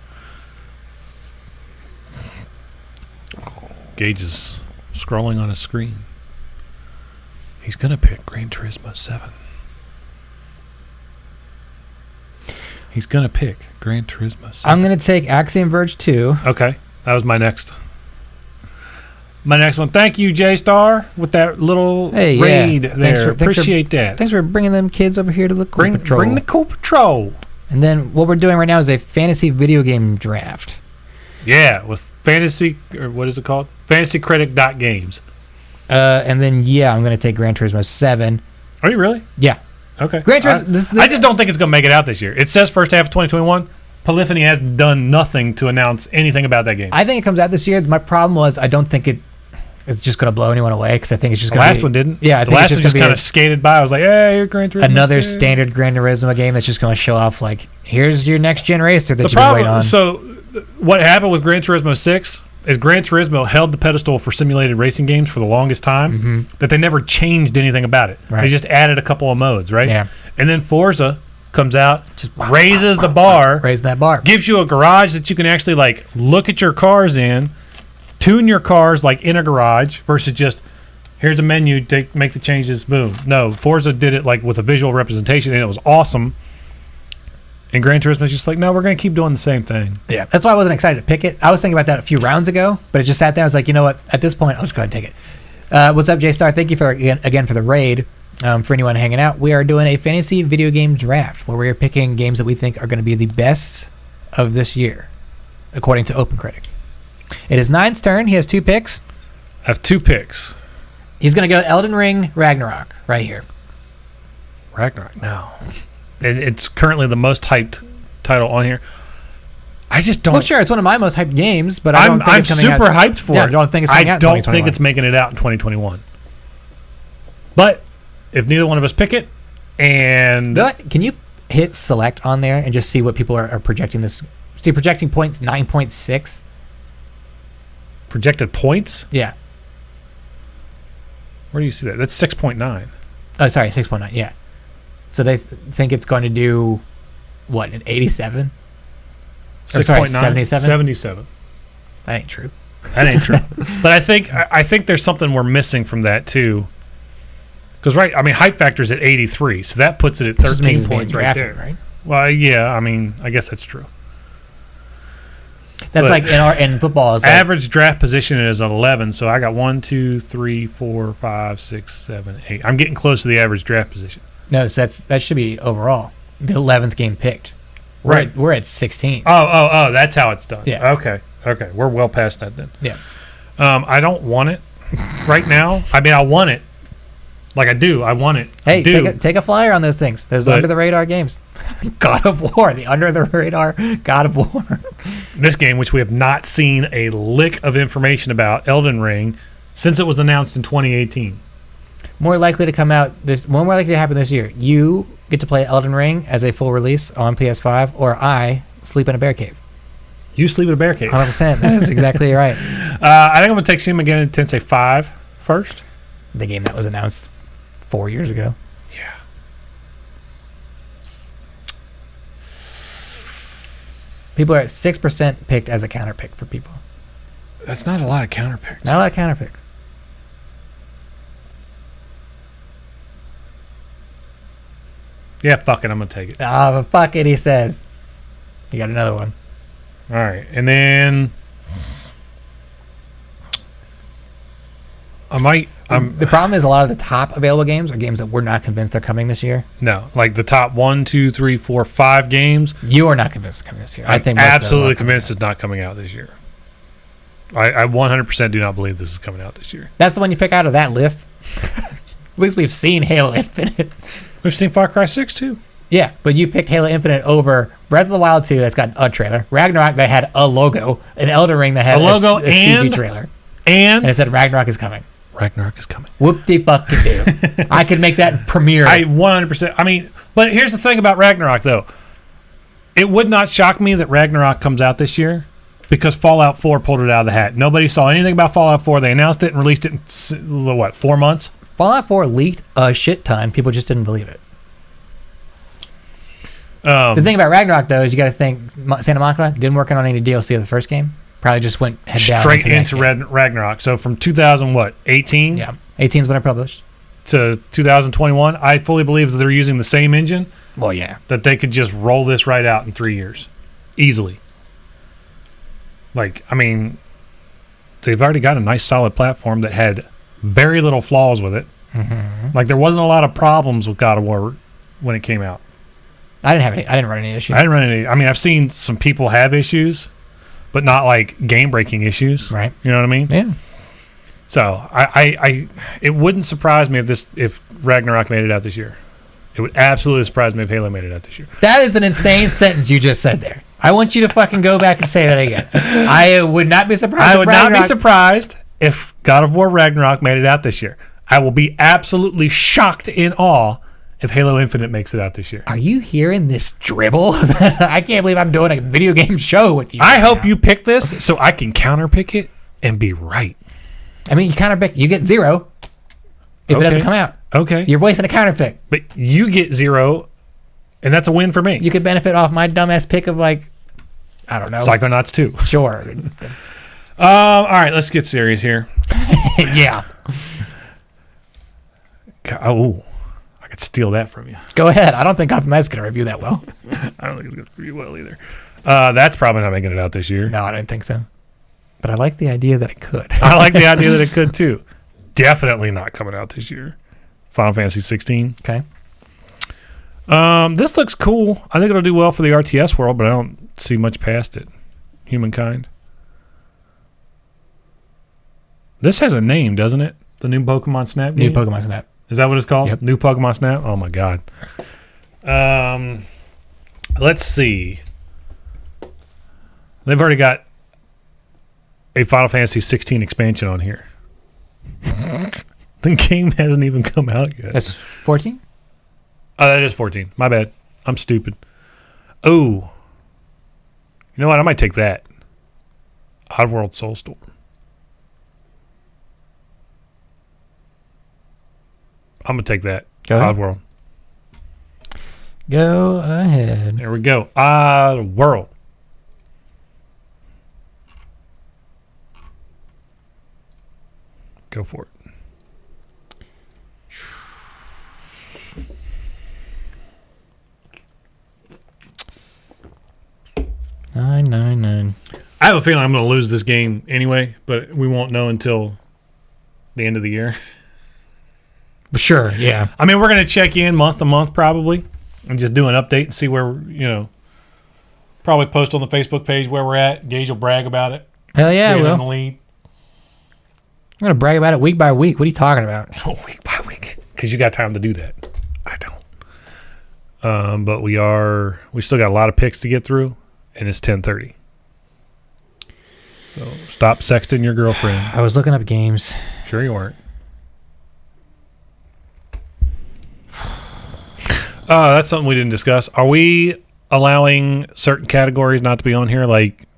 Gage is scrolling on his screen. He's going to pick Gran Turismo 7. He's going to pick Gran Turismo 7. I'm going to take Axiom Verge 2. Okay. That was my next one. Thank you, J-Star, with that little raid there. Appreciate that. Thanks for bringing them kids over here to the Cool Patrol. Bring the Cool Patrol. And then what we're doing right now is a fantasy video game draft. Yeah, with fantasy, or what is it called? FantasyCritic.games. And then, I'm going to take Gran Turismo 7. Are you really? Yeah. Okay. Gran Turismo. I just don't think it's going to make it out this year. It says first half of 2021. Polyphony has done nothing to announce anything about that game. I think it comes out this year. My problem was I don't think it's just going to blow anyone away because I think it's just going to be... The last one didn't? Yeah, I think the last one just kind of skated by. I was like, hey, you're Gran Turismo. Another standard Gran Turismo game that's just going to show off, like, here's your next-gen racer that you've been waiting on. So what happened with Gran Turismo 6 is Gran Turismo held the pedestal for simulated racing games for the longest time, that they never changed anything about it. Right. They just added a couple of modes, right? Yeah. And then Forza comes out, just raises the bar, raise that bar, gives you a garage that you can actually like look at your cars in, tune your cars like in a garage versus just here's a menu, make the changes, boom. No, Forza did it like with a visual representation, and it was awesome. And Gran Turismo is just like, no, we're going to keep doing the same thing. Yeah, that's why I wasn't excited to pick it. I was thinking about that a few rounds ago, but it just sat there. I was like, you know what? At this point, I'll just go ahead and take it. What's up, J-Star? Thank you again for the raid. For anyone hanging out, we are doing a fantasy video game draft where we are picking games that we think are going to be the best of this year, according to Open Critic. It is Nine's turn. He has 2 picks. I have 2 picks. He's going to go Elden Ring, Ragnarok, right here. Ragnarok, no. It's currently the most hyped title on here. I just don't. Well, sure, it's one of my most hyped games, but I don't think it's coming out. I'm super hyped for it. I don't think it's coming out in 2021. I don't think it's making it out in 2021. But if neither one of us pick it, and can you hit select on there and just see what people are projecting this? See, projecting points 9.6. Projected points? Yeah. Where do you see that? That's 6.9. Oh, sorry, 6.9. Yeah. So they think it's going to do what, an 87? 6.9? 77? 77. That ain't true. That ain't true. But I think there's something we're missing from that too. Because hype factor's at 83, so that puts it at 13 points right there. Right? Well, yeah, I guess that's true. That's like in football. It's average draft position is 11, so I got 1, 2, 3, 4, 5, 6, 7, 8. I'm getting close to the average draft position. No, so that should be overall the 11th game picked. We're at 16. Oh, that's how it's done. Yeah. Okay, we're well past that then. Yeah. I don't want it right now. I want it. Like I do. I want it. Hey, take a flyer on those things. Those under the radar games. God of War, the under the radar God of War. This game, which we have not seen a lick of information about, Elden Ring, since it was announced in 2018. More likely to come out more likely to happen this year. You get to play Elden Ring as a full release on PS5, or I sleep in a bear cave. You sleep in a bear cave. 100%. That is exactly right. I think I'm going to take Shin Megami Tensei 5 first. The game that was announced 4 years ago. Yeah. People are at 6% picked as a counter pick for people. That's not a lot of counter picks. Not a lot of counter picks. Yeah, fuck it. I'm going to take it. But fuck it, he says. You got another one. All right. And then the problem is a lot of the top available games are games that we're not convinced they're coming this year. No, like the top 1, 2, 3, 4, 5 games. You are not convinced it's coming this year. I think absolutely convinced it's not coming out this year. I 100% do not believe this is coming out this year. That's the one you pick out of that list. At least we've seen Halo Infinite. We've seen Far Cry 6 too. Yeah, but you picked Halo Infinite over Breath of the Wild 2 that's got a trailer, Ragnarok that had a logo, and Elden Ring that had a logo a CG trailer. And it said Ragnarok is coming. Ragnarok is coming. Whoop-de-fuck-de-doo. I could make that premiere. I 100%. But here's the thing about Ragnarok, though. It would not shock me that Ragnarok comes out this year because Fallout 4 pulled it out of the hat. Nobody saw anything about Fallout 4. They announced it and released it in, 4 months? Fallout 4 leaked a shit ton. People just didn't believe it. The thing about Ragnarok, though, is you got to think Santa Monica didn't work on any DLC of the first game. Probably just went head down straight into Ragnarok. So from 2018? Yeah, 18 is when it published. To 2021, I fully believe that they're using the same engine. Well, yeah. That they could just roll this right out in 3 years. Easily. They've already got a nice solid platform that had very little flaws with it. Mm-hmm. There wasn't a lot of problems with God of War when it came out. I didn't run any issues. I've seen some people have issues, but not game-breaking issues. Right. You know what I mean? Yeah. So it wouldn't surprise me if Ragnarok made it out this year. It would absolutely surprise me if Halo made it out this year. That is an insane sentence you just said there. I want you to fucking go back and say that again. I would not be surprised. I would not be surprised if God of War Ragnarok made it out this year. I will be absolutely shocked in awe if Halo Infinite makes it out this year. Are you hearing this dribble? I can't believe I'm doing a video game show with you. I hope you pick this so I can counterpick it and be right. You counterpick. You get 0 if it doesn't come out. Okay. You're wasting a counterpick. But you get 0 And that's a win for me. You could benefit off my dumbass pick of like, I don't know. Psychonauts 2. Sure. All right, let's get serious here. Yeah. Oh, I could steal that from you. Go ahead. I don't think Optimus is going to review that well. I don't think it's going to review well either. That's probably not making it out this year. No, I don't think so. But I like the idea that it could. I like the idea that it could too. Definitely not coming out this year. Final Fantasy 16. Okay. This looks cool. I think it'll do well for the RTS world, but I don't see much past it. Humankind. This has a name, doesn't it? The new Pokemon Snap game? New Pokemon Snap. Is that what it's called? Yep. New Pokemon Snap? Oh my god. Let's see. They've already got a Final Fantasy 16 expansion on here. The game hasn't even come out yet. That's 14? Oh, that is 14. My bad. I'm stupid. Oh. You know what? I might take that. Oddworld Soulstorm. I'm going to take that. Go ahead. Oddworld. Go ahead. There we go. Oddworld. Go for it. $9.99. I have a feeling I'm going to lose this game anyway, but we won't know until the end of the year. Sure, yeah. I mean, we're going to check in month to month probably and just do an update and see where, probably post on the Facebook page where we're at. Gage will brag about it. Hell yeah, Being Will. in the lead. I'm going to brag about it week by week. What are you talking about? Oh, week by week. Because you got time to do that. I don't. But we still got a lot of picks to get through, and it's 10:30. So stop sexting your girlfriend. I was looking up games. Sure you weren't. That's something we didn't discuss. Are we allowing certain categories not to be on here, like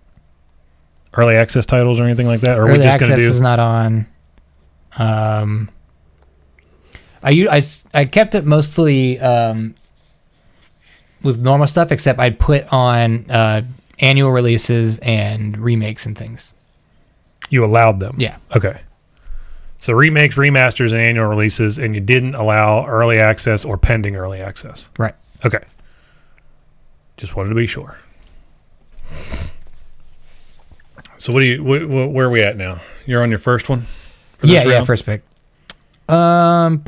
early access titles or anything like that? Or are we Early just going to access do? is not on. I kept it mostly with normal stuff, except I'd put on annual releases and remakes and things. You allowed them? Yeah. Okay. So remakes, remasters, and annual releases, and you didn't allow early access or pending early access. Right. Okay. Just wanted to be sure. So where are we at now? You're on your first one? Yeah, first pick. God,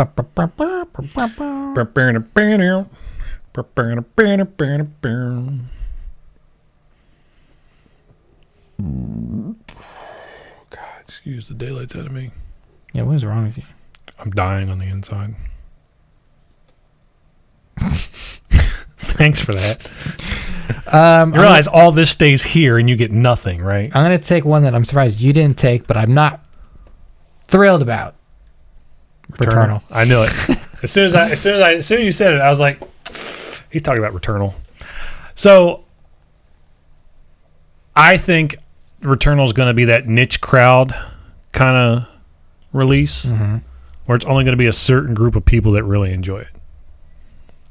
excuse the daylights out of me. Yeah, what is wrong with you? I'm dying on the inside. Thanks for that. You realize all this stays here and you get nothing, right? I'm going to take one that I'm surprised you didn't take, but I'm not thrilled about. Returnal. I knew it. As soon as you said it, I was like, he's talking about Returnal. So I think Returnal is going to be that niche crowd kind of release where it's only going to be a certain group of people that really enjoy it.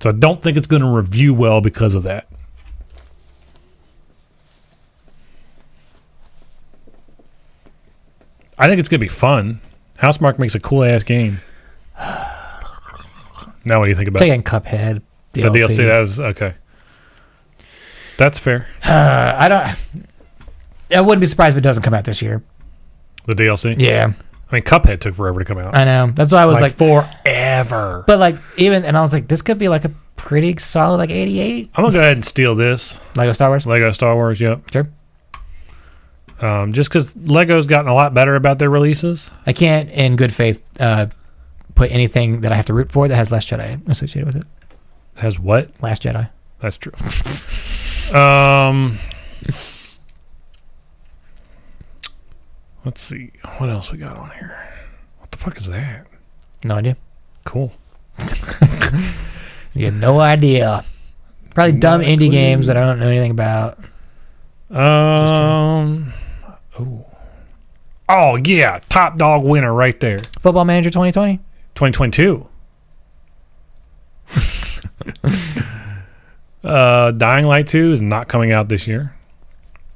So I don't think it's going to review well because of that. I think it's going to be fun. Housemarque makes a cool ass game. Now what do you think about Taking Cuphead DLC. The DLC? That is okay. That's fair. I wouldn't be surprised if it doesn't come out this year. The DLC? Yeah. I mean, Cuphead took forever to come out. I know. That's why I was like forever. But like and I was like, this could be like a pretty solid like 88. I'm gonna go ahead and steal this. Lego Star Wars. Yep. Sure. Just because Lego's gotten a lot better about their releases. I can't, in good faith, put anything that I have to root for that has Last Jedi associated with it. Has what? Last Jedi. That's true. Let's see. What else we got on here? What the fuck is that? No idea. Cool. You have no idea. Probably dumb indie games that I don't know anything about. Oh yeah, top dog winner right there. Football Manager 2020. 2022. Dying Light 2 is not coming out this year.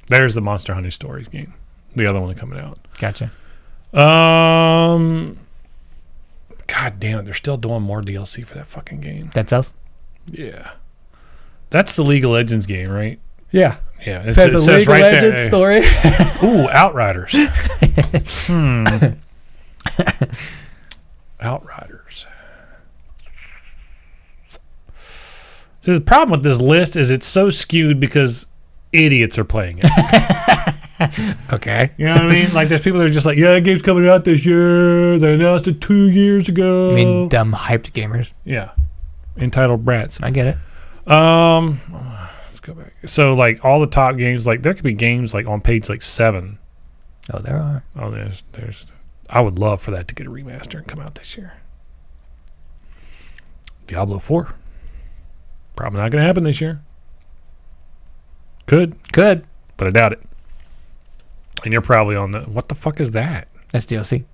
There's the Monster Hunter Stories game. The other one coming out. Gotcha. God damn it. They're still doing more DLC for that fucking game. That sells? Yeah. That's the League of Legends game, right? Yeah. Yeah. It says a League of Legends story. Ooh, Outriders. Outriders. So the problem with this list is it's so skewed because idiots are playing it. Okay. You know what I mean? Like there's people that are just like, yeah, that game's coming out this year. They announced it 2 years ago. I mean, dumb, hyped gamers. Yeah. Entitled brats. I get it. Let's go back. So like all the top games, like there could be games like on page like 7. Oh, there are. Oh, there's. I would love for that to get a remaster and come out this year. Diablo 4. Probably not going to happen this year. Could, but I doubt it. And you're probably on the. What the fuck is that? That's DLC.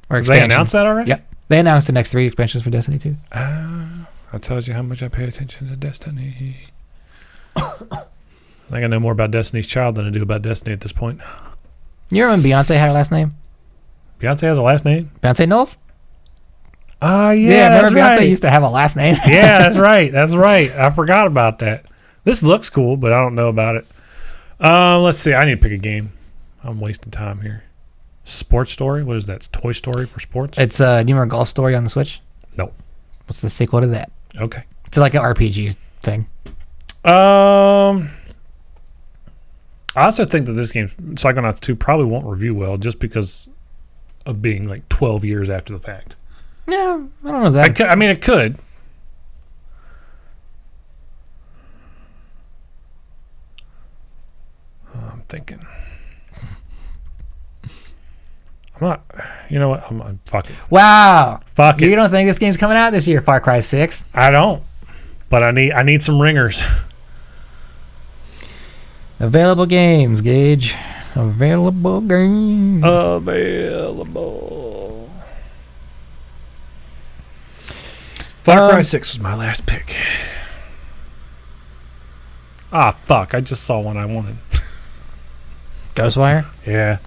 Or Did they announced that already? Yep. They announced the next 3 expansions for Destiny 2. That tells you how much I pay attention to Destiny. I think I know more about Destiny's Child than I do about Destiny at this point. You remember when Beyonce had her last name? Beyonce has a last name? Beyonce Knowles? Yeah, remember Beyonce used to have a last name? Yeah, that's right. That's right. I forgot about that. This looks cool, but I don't know about it. Let's see. I need to pick a game. I'm wasting time here. Sports Story? What is that? It's Toy Story for sports? It's do you remember Golf Story on the Switch? No. What's the sequel to that? Okay. It's like an RPG thing. I also think that this game, Psychonauts 2, probably won't review well just because of being like 12 years after the fact. Yeah, I don't know that. I mean, it could. I'm thinking. I'm not. You know what? I'm fuck it. Wow. Fuck it. You don't think this game's coming out this year, Far Cry 6? I don't. But I need some ringers. Available games, Gage. Available games. Available. Far Cry 6 was my last pick. Ah, fuck. I just saw one I wanted. Ghostwire? Yeah.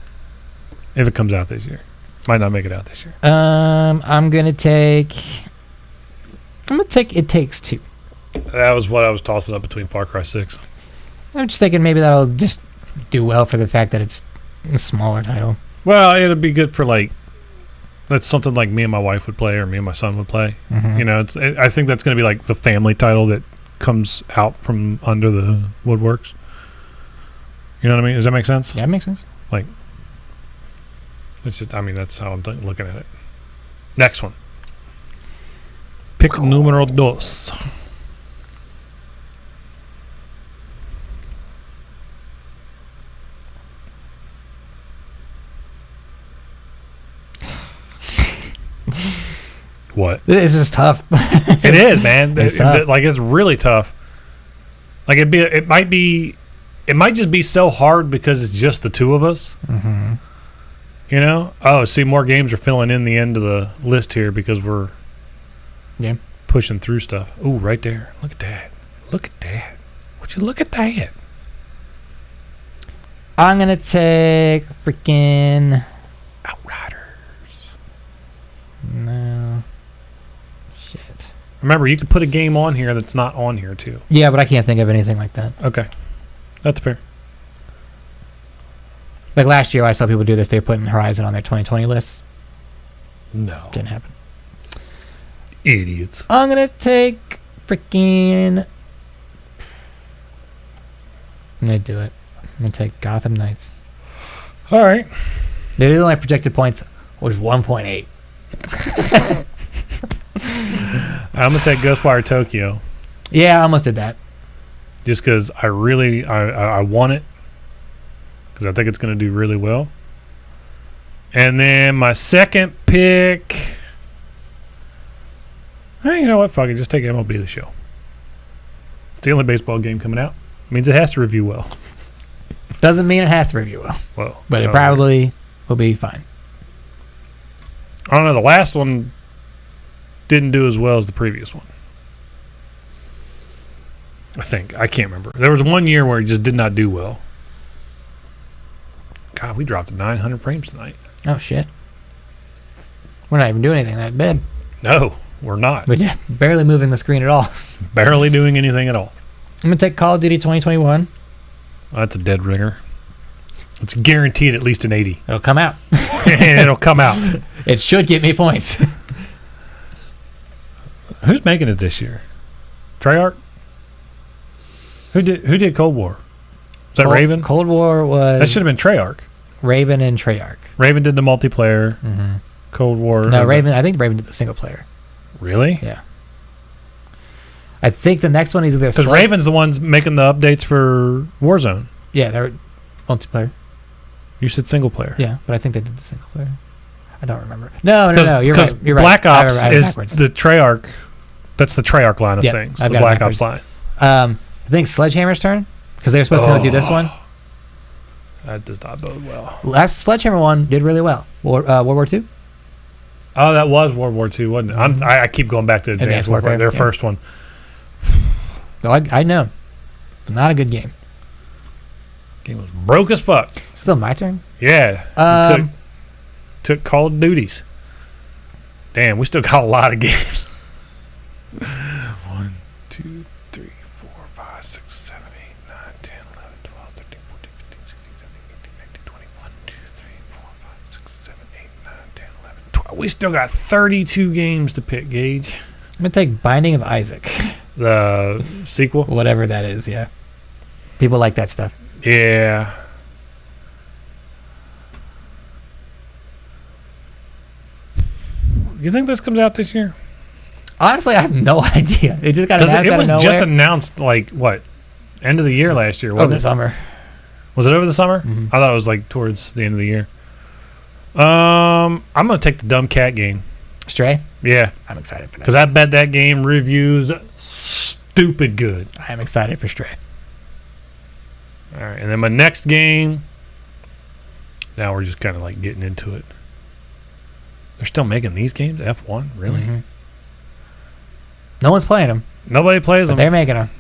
If it comes out this year. Might not make it out this year. I'm gonna take It Takes Two. That was what I was tossing up between Far Cry 6. I'm just thinking maybe that'll just do well for the fact that it's a smaller title. Well, it'll be good for like that's something like me and my wife would play or me and my son would play. Mm-hmm. You know, I think that's going to be like the family title that comes out from under the woodworks. You know what I mean? Does that make sense? Yeah, it makes sense. Like, it's just, I mean, that's how I'm looking at it. Next one. Pick numero dos. What? This is tough. It is, man. It's tough. Like it's really tough. Like it might just be so hard because it's just the two of us. Mm-hmm. You know? Oh, see, more games are filling in the end of the list here because we're pushing through stuff. Ooh, right there. Look at that. Look at that. Would you look at that? I'm gonna take freaking Outriders. No. Shit. Remember, you could put a game on here that's not on here too. Yeah, but I can't think of anything like that. Okay, that's fair. Like last year, I saw people do this. They were putting Horizon on their 2020 lists. No, Didn't happen. Idiots. I'm gonna take freaking. I'm gonna do it. I'm gonna take Gotham Knights. All right. They only projected points was 1.8. I'm gonna take Ghostwire Tokyo. Yeah, I almost did that. Just because I really I want it because I think it's gonna do really well. And then my second pick. Hey, you know what? Fuck it. Just take MLB The Show. It's the only baseball game coming out. Means it has to review well. Doesn't mean it has to review well. Well, but it probably will be fine. I don't know. The last one didn't do as well as the previous one. I think. I can't remember. There was one year where he just did not do well. God, we dropped 900 frames tonight. Oh, shit. We're not even doing anything that bad. No, we're not. But yeah, barely moving the screen at all. Barely doing anything at all. I'm going to take Call of Duty 2021. That's a dead ringer. It's guaranteed at least an 80. It'll come out. And it'll come out. It should get me points. Who's making it this year? Treyarch? Who did Cold War? Was that Raven? Cold War was... That should have been Treyarch. Raven and Treyarch. Raven did the multiplayer. Mm-hmm. Cold War. No, Raven. I think Raven did the single player. Really? Yeah. I think the next one is this. Because Raven's the ones making the updates for Warzone. Yeah, they're multiplayer. You said single player. Yeah, but I think they did the single player. I don't remember. No, you're right. You're right. Black Ops is the Treyarch. That's the Treyarch line of things. The Black Ops line. I think Sledgehammer's turn, because they were supposed to do this one. That does not bode well. Last Sledgehammer one did really well. World War II? Oh, that was World War II, wasn't it? Mm-hmm. I keep going back to Advanced Warfare, their first one. Well, I know. Not a good game. Game was broke as fuck. Still my turn? Yeah. Took Call of Duties. Damn, we still got a lot of games. 1, 2, 3, 4, 5, 6, 7, 8, 9, 10, 11, 12, 13, 14, 15, 16, 17, 18, 19, 20, 1, 2, 3, 4, 5, 6, 7, 8, 9, 10, 11, 12. We still got 32 games to pick, Gage. I'm going to take Binding of Isaac. The sequel? Whatever that is, yeah. People like that stuff. Yeah. You think this comes out this year? Honestly, I have no idea. It just got announced out of nowhere. It was just announced, like, what? End of the year last year, wasn't it? Over the summer. Was it over the summer? Mm-hmm. I thought it was, like, towards the end of the year. I'm going to take the Dumb Cat game. Stray? Yeah. I'm excited for that. Because I bet that game reviews stupid good. I am excited for Stray. All right. And then my next game, now we're just kind of, like, getting into it. They're still making these games? F1? Really? Mm-hmm. No one's playing them. Nobody plays them. They're making them.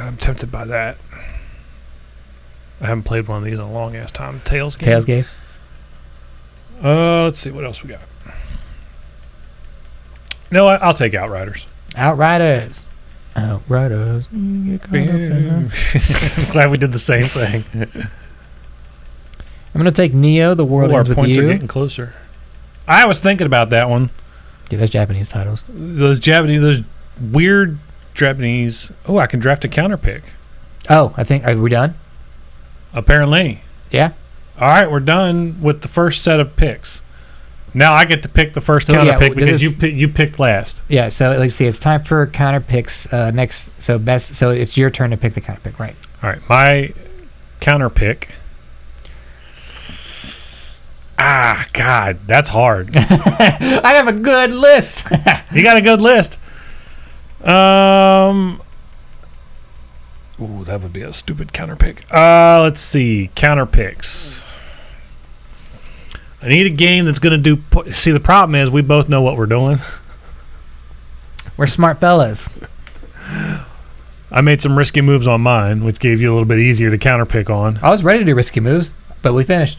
I'm tempted by that. I haven't played one of these in a long ass time. Tails game. Let's see what else we got. No, I'll take Outriders. Outriders. I'm glad we did the same thing. I'm going to take Neo, The World Ends With You. Our points are getting closer. I was thinking about that one. Dude, those Japanese titles. Those weird Japanese. Oh, I can draft a counter pick. Oh, are we done? Apparently. Yeah. All right, we're done with the first set of picks. Now I get to pick the first counter pick because you picked last. Yeah, so let's see. It's time for counter picks next. So it's your turn to pick the counter pick, right? All right, my counter pick. Ah, God, that's hard. I have a good list. You got a good list. Ooh, that would be a stupid counter pick. Let's see. Counter picks. I need a game that's going to do... See, the problem is we both know what we're doing. We're smart fellas. I made some risky moves on mine, which gave you a little bit easier to counter pick on. I was ready to do risky moves, but we finished.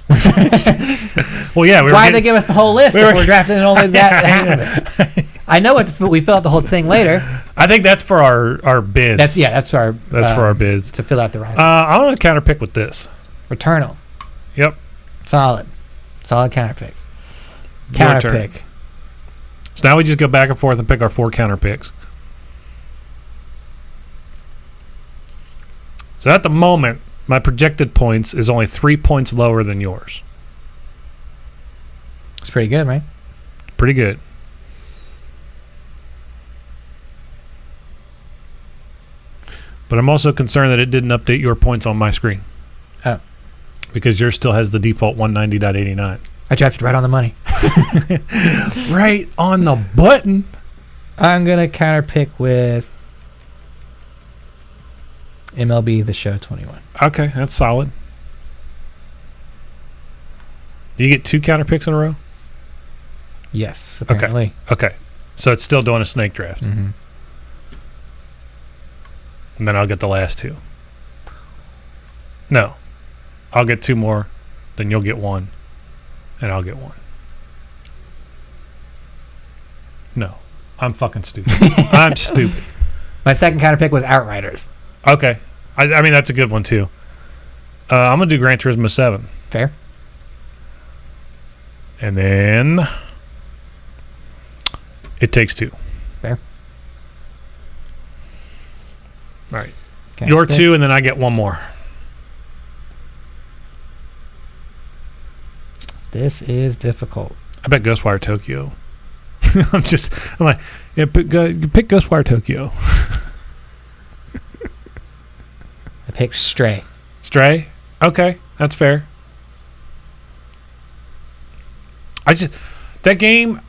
Well, yeah. Why'd they give us the whole list if we're drafting only that half of it? I know we fill out the whole thing later. I think that's for our bids. That's for our bids. To fill out the roster. I want to counter pick with this. Returnal. Yep. Solid counter pick. Counter pick. So now we just go back and forth and pick our 4 counter picks. So at the moment, my projected points is only 3 points lower than yours. It's pretty good, right? Pretty good. But I'm also concerned that it didn't update your points on my screen. Oh. Because yours still has the default 190.89. I drafted right on the money. Right on the button. I'm going to counter pick with MLB The Show 21. Okay, that's solid. Do you get 2 counter picks in a row? Yes, apparently. Okay. So it's still doing a snake draft. Mm-hmm. and then I'll get the last 2. No, I'll get 2 more, then you'll get 1, and I'll get 1. No, I'm fucking stupid. I'm stupid. My second counter pick was Outriders. Okay, I mean that's a good one too. I'm gonna do Gran Turismo 7. Fair. And then It Takes Two. Fair. All right. Okay. Your 2, and then I get 1 more. This is difficult. I bet Ghostwire Tokyo. I'm like, yeah, pick Ghostwire Tokyo. I picked Stray. Stray? Okay, that's fair. That game,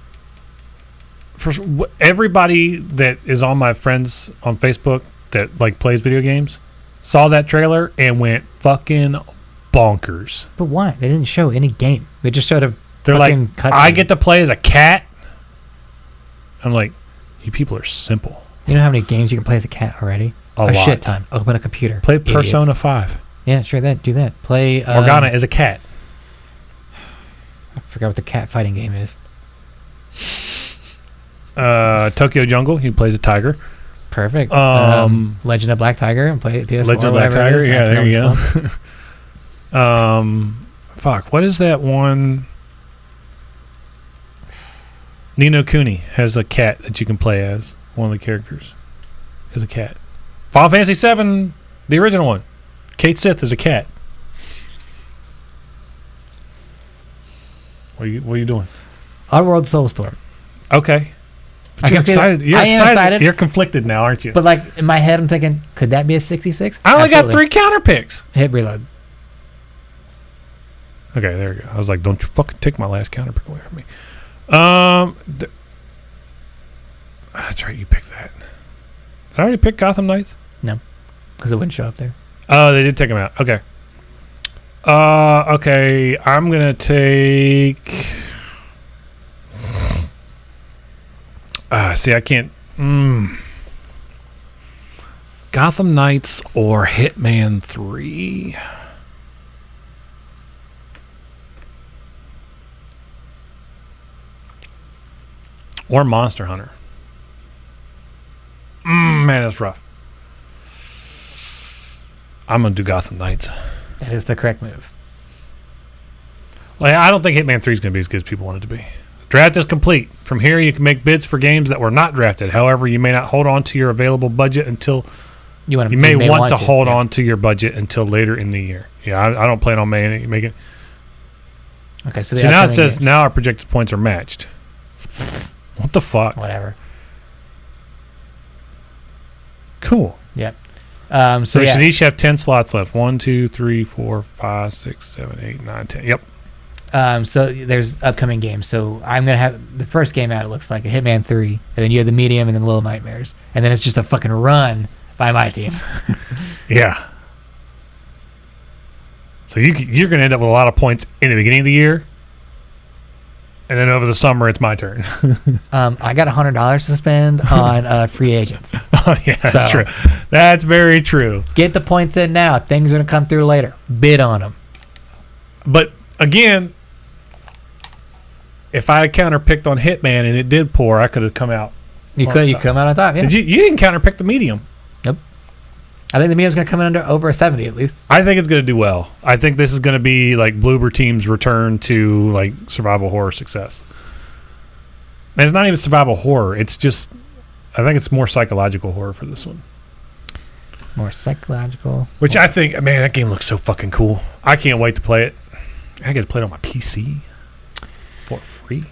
for everybody that is on my friends on Facebook that like plays video games, saw that trailer and went fucking bonkers. But why? They didn't show any game. They just showed a They're like, cutscene. I get to play as a cat. I'm like, you people are simple. You know how many games you can play as a cat already? A lot. Shit ton. Open a computer. Play Idiots. Persona 5. Yeah, sure. Do that. Play Morgana is a cat. I forgot what the cat fighting game is. Tokyo Jungle, he plays a tiger. Perfect. Legend of Black Tiger and play PS4. Legend of Black Tiger, yeah, there you go. Fuck, what is that one? Ni no Kuni has a cat that you can play as. One of the characters is a cat. Final Fantasy VII, the original one. Kate Sith is a cat. What are you doing? Oddworld Soulstorm. Okay. But you're excited. You're excited. You're conflicted now, aren't you? But like in my head, I'm thinking, could that be a 66? I only got 3 counter picks. Hit reload. Okay, there we go. I was like, don't you fucking take my last counter pick away from me. That's right, you picked that. Did I already pick Gotham Knights? No, because it wouldn't show up there. Oh, they did take them out. Okay. Okay, I'm gonna take. See, I can't. Gotham Knights or Hitman 3. Or Monster Hunter. Man, that's rough. I'm going to do Gotham Knights. That is the correct move. Well, I don't think Hitman 3 is going to be as good as people want it to be. Draft is complete. From here, you can make bids for games that were not drafted. However, you may not hold on to your available budget until... You may want to hold on to your budget until later in the year. Yeah, I don't plan on making... Okay, so now it says, now our projected points are matched. What the fuck? Whatever. Cool. Yep. So we should each have 10 slots left. 1, 2, 3, 4, 5, 6, 7, 8, 9, 10. Yep. So there's upcoming games. So I'm going to have the first game out, it looks like, a Hitman 3. And then you have the medium and then Little Nightmares. And then it's just a fucking run by my team. Yeah. So you're going to end up with a lot of points in the beginning of the year. And then over the summer, it's my turn. I got $100 to spend on free agents. Oh, yeah, that's true. That's very true. Get the points in now. Things are going to come through later. Bid on them. But, again, if I had counter-picked on Hitman and it did pour, I could have come out. You come out on top, yeah. You didn't counter-pick the medium. Nope. I think the medium's going to come in over a 70 at least. I think it's going to do well. I think this is going to be like Bloober Team's return to like survival horror success. And it's not even survival horror. It's just, I think it's more psychological horror for this one. More psychological. Which I think, man, that game looks so fucking cool. I can't wait to play it. I get to play it on my PC for free.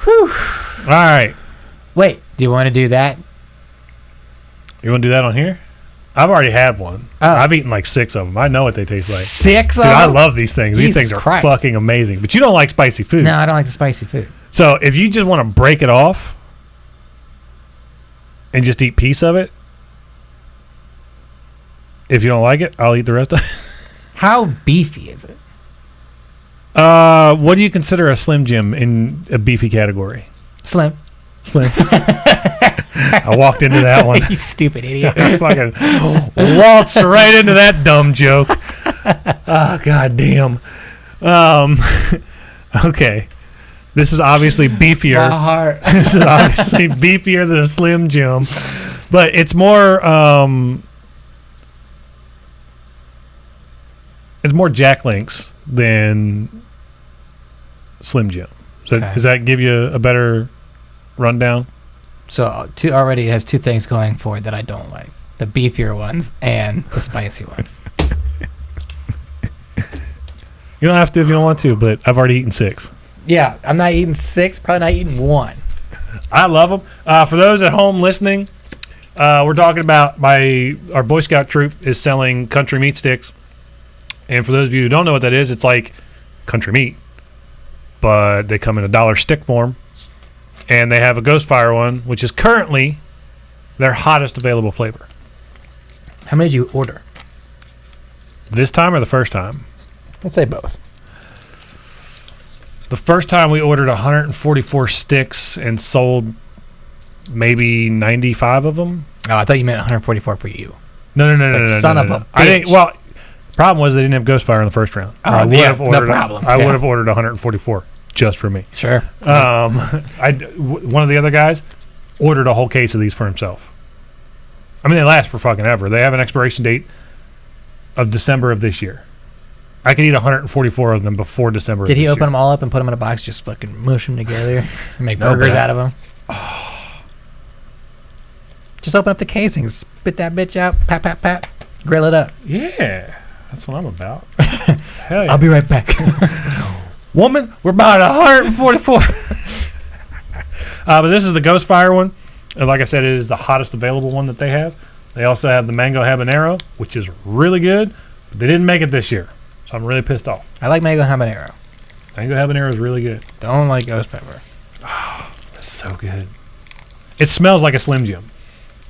Whew. All right. Wait, do you want to do that? You want to do that on here? I've already had one. Oh. I've eaten like 6 of them. I know what they taste like. 6 of them? them? I love these things. Jesus These things are Christ. fucking amazing. But you don't like spicy food. No, I don't like the spicy food. So if you just want to break it off and just eat a piece of it, if you don't like it, I'll eat the rest of it. How beefy is it? What do you consider a Slim Jim in a beefy category? Slim. I walked into that one. You stupid idiot. I fucking waltzed right into that dumb joke. Oh, God damn. Okay. This is obviously beefier. My heart. This is obviously beefier than a Slim Jim. But it's more Jack Links than Slim Jim. So Okay. Does that give you a better rundown? So already has two things going for it that I don't like: the beefier ones and the spicy ones. You don't have to if you don't want to, but I've already eaten 6. Yeah, I'm not eating 6. Probably not eating 1. I love them. For those at home listening, we're talking about our Boy Scout troop is selling country meat sticks. And for those of you who don't know what that is, it's like country meat, but they come in a $1 stick form. And they have a Ghost Fire one, which is currently their hottest available flavor. How many did you order? This time or the first time? Let's say both. The first time we ordered 144 sticks and sold maybe 95 of them. Oh, I thought you meant 144 for you. No. Son of a I think. bitch. Well, the problem was they didn't have Ghost Fire in the first round. Oh, I would have ordered. no problem. I would have ordered 144 just for me. Sure. One of the other guys ordered a whole case of these for himself. I mean, they last for fucking ever. They have an expiration date of December of this year. I could eat 144 of them before December. Did of he this open year. them all up and put them in a box, just fucking mush them together and make No, burgers but out of them? Just open up the casings, spit that bitch out, pat, grill it up. Yeah, that's what I'm about. Hell yeah. I'll be right back. Woman, we're about 144. But this is the Ghost Fire one. And like I said, it is the hottest available one that they have. They also have the Mango Habanero, which is really good, but they didn't make it this year. So I'm really pissed off. I like mango habanero. Mango Habanero is really good. Don't like ghost pepper. It's so good. It smells like a Slim Jim.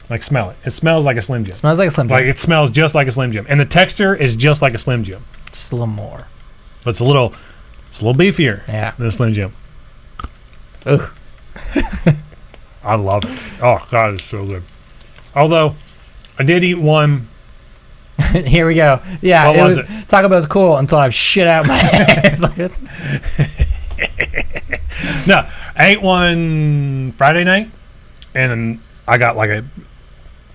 Like, smell it. It smells like a Slim Jim. Smells like a Slim Jim. Like, it smells just like a Slim Jim. And the texture is just like a Slim Jim. Just a little more. But it's a little beefier Yeah. than a Slim Jim. Ugh. I love it. Oh, God, it's so good. Although, I did eat one. Here we go. Yeah. What was it? Taco Bell's cool until I've shit out my ass. No, I ate one Friday night, and I got like a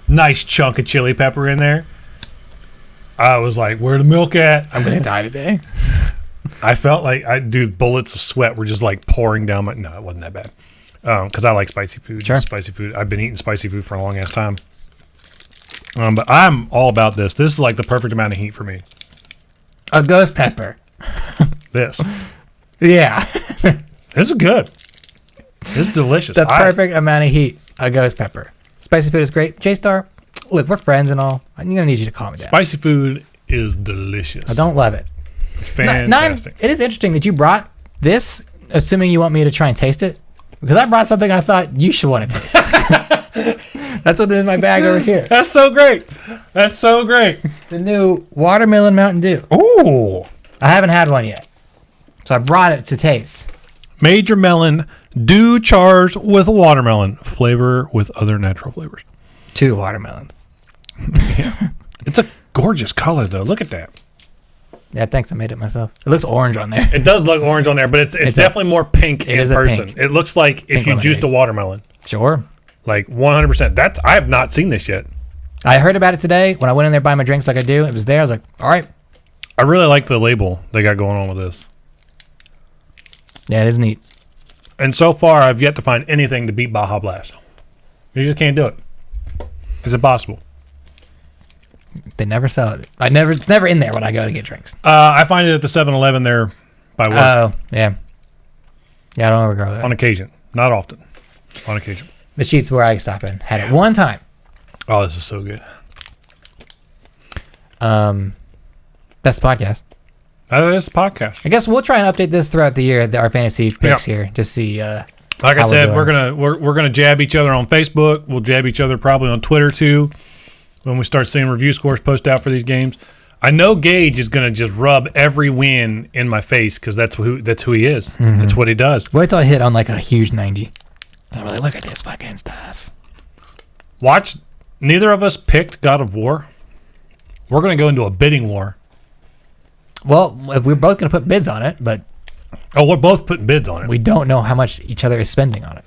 nice chunk of chili pepper in there. I was like, where the milk at? I'm going to die today. I felt like, bullets of sweat were just like pouring down my... No, it wasn't that bad. Because I like spicy food. Sure. Spicy food. I've been eating spicy food for a long ass time. But I'm all about this. This is like the perfect amount of heat for me. A ghost pepper. This. Yeah. This is good. This is delicious. The perfect amount of heat. A ghost pepper. Spicy food is great. J-Star, look, we're friends and all. I'm going to need you to calm me down. Spicy food is delicious. I don't love it. It's fantastic. It is interesting that you brought this, assuming you want me to try and taste it. Because I brought something I thought you should want to taste. That's what's in my bag over here. That's so great. That's so great. The new watermelon Mountain Dew. Ooh. I haven't had one yet. So I brought it to taste. Major melon dew charged with watermelon. Flavor with other natural flavors. 2 watermelons. Yeah. It's a gorgeous color, though. Look at that. Yeah, thanks. I made it myself. It looks orange on there. It does look orange on there, but it's definitely more pink in person. Pink. It looks like if you juiced a watermelon. Sure. Like 100%. I have not seen this yet. I heard about it today when I went in there to buy my drinks like I do. It was there. I was like, all right. I really like the label they got going on with this. Yeah, it is neat. And so far, I've yet to find anything to beat Baja Blast. You just can't do it. It's impossible. They never sell it. It's never in there when I go to get drinks. I find it at the 7-Eleven there by work. Oh, yeah. Yeah, I don't ever go there. On occasion. Not often. On occasion. The Sheets where I stop in. Had it one time. Oh, this is so good. That's the podcast. That is the podcast. I guess we'll try and update this throughout the year, our fantasy picks here, to see. Like I said, we're gonna jab each other on Facebook. We'll jab each other probably on Twitter too. When we start seeing review scores post out for these games, I know Gage is gonna just rub every win in my face because that's who he is. Mm-hmm. That's what he does. Wait till I hit on like a huge 90. I'm like, look at this fucking stuff. Watch. Neither of us picked God of War. We're going to go into a bidding war. Well, if we're both going to put bids on it, but we're both putting bids on it. We don't know how much each other is spending on it.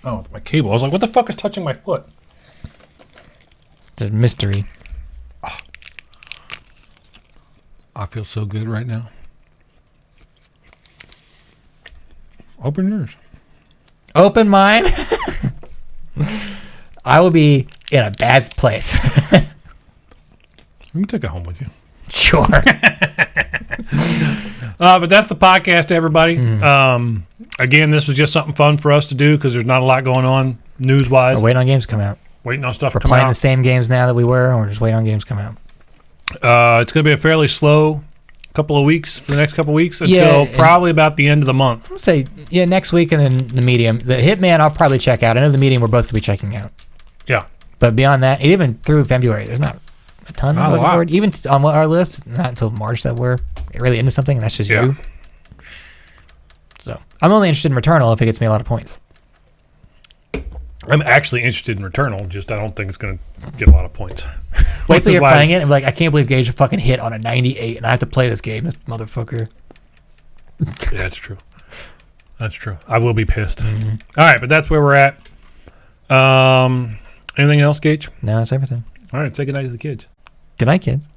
Oh, it's my cable. I was like, what the fuck is touching my foot? It's a mystery. Oh. I feel so good right now. Open yours. Open mine? I will be in a bad place. You can take it home with you. Sure. But that's the podcast, everybody. Again, this was just something fun for us to do because there's not a lot going on news-wise. We're waiting on games to come out. Waiting on stuff We're to come out. playing the same games now that we were, and we're just waiting on games to come out. It's going to be a fairly slow couple of weeks for the next couple of weeks until probably about the end of the month. I would say, next week and then the Medium. The Hitman I'll probably check out. I know the Medium we're both going to be checking out. Yeah. But beyond that, even through February, there's not a ton of looking forward. Even on our list, not until March that we're really into something, and that's just you. So I'm only interested in Returnal if it gets me a lot of points. I'm actually interested in Returnal, just I don't think it's going to get a lot of points. Wait till you're playing it and be like, I can't believe Gage fucking hit on a 98 and I have to play this game, this motherfucker. Yeah, that's true. That's true. I will be pissed. Mm-hmm. All right, but that's where we're at. Anything else, Gage? No, that's everything. All right, say goodnight to the kids. Good night, kids.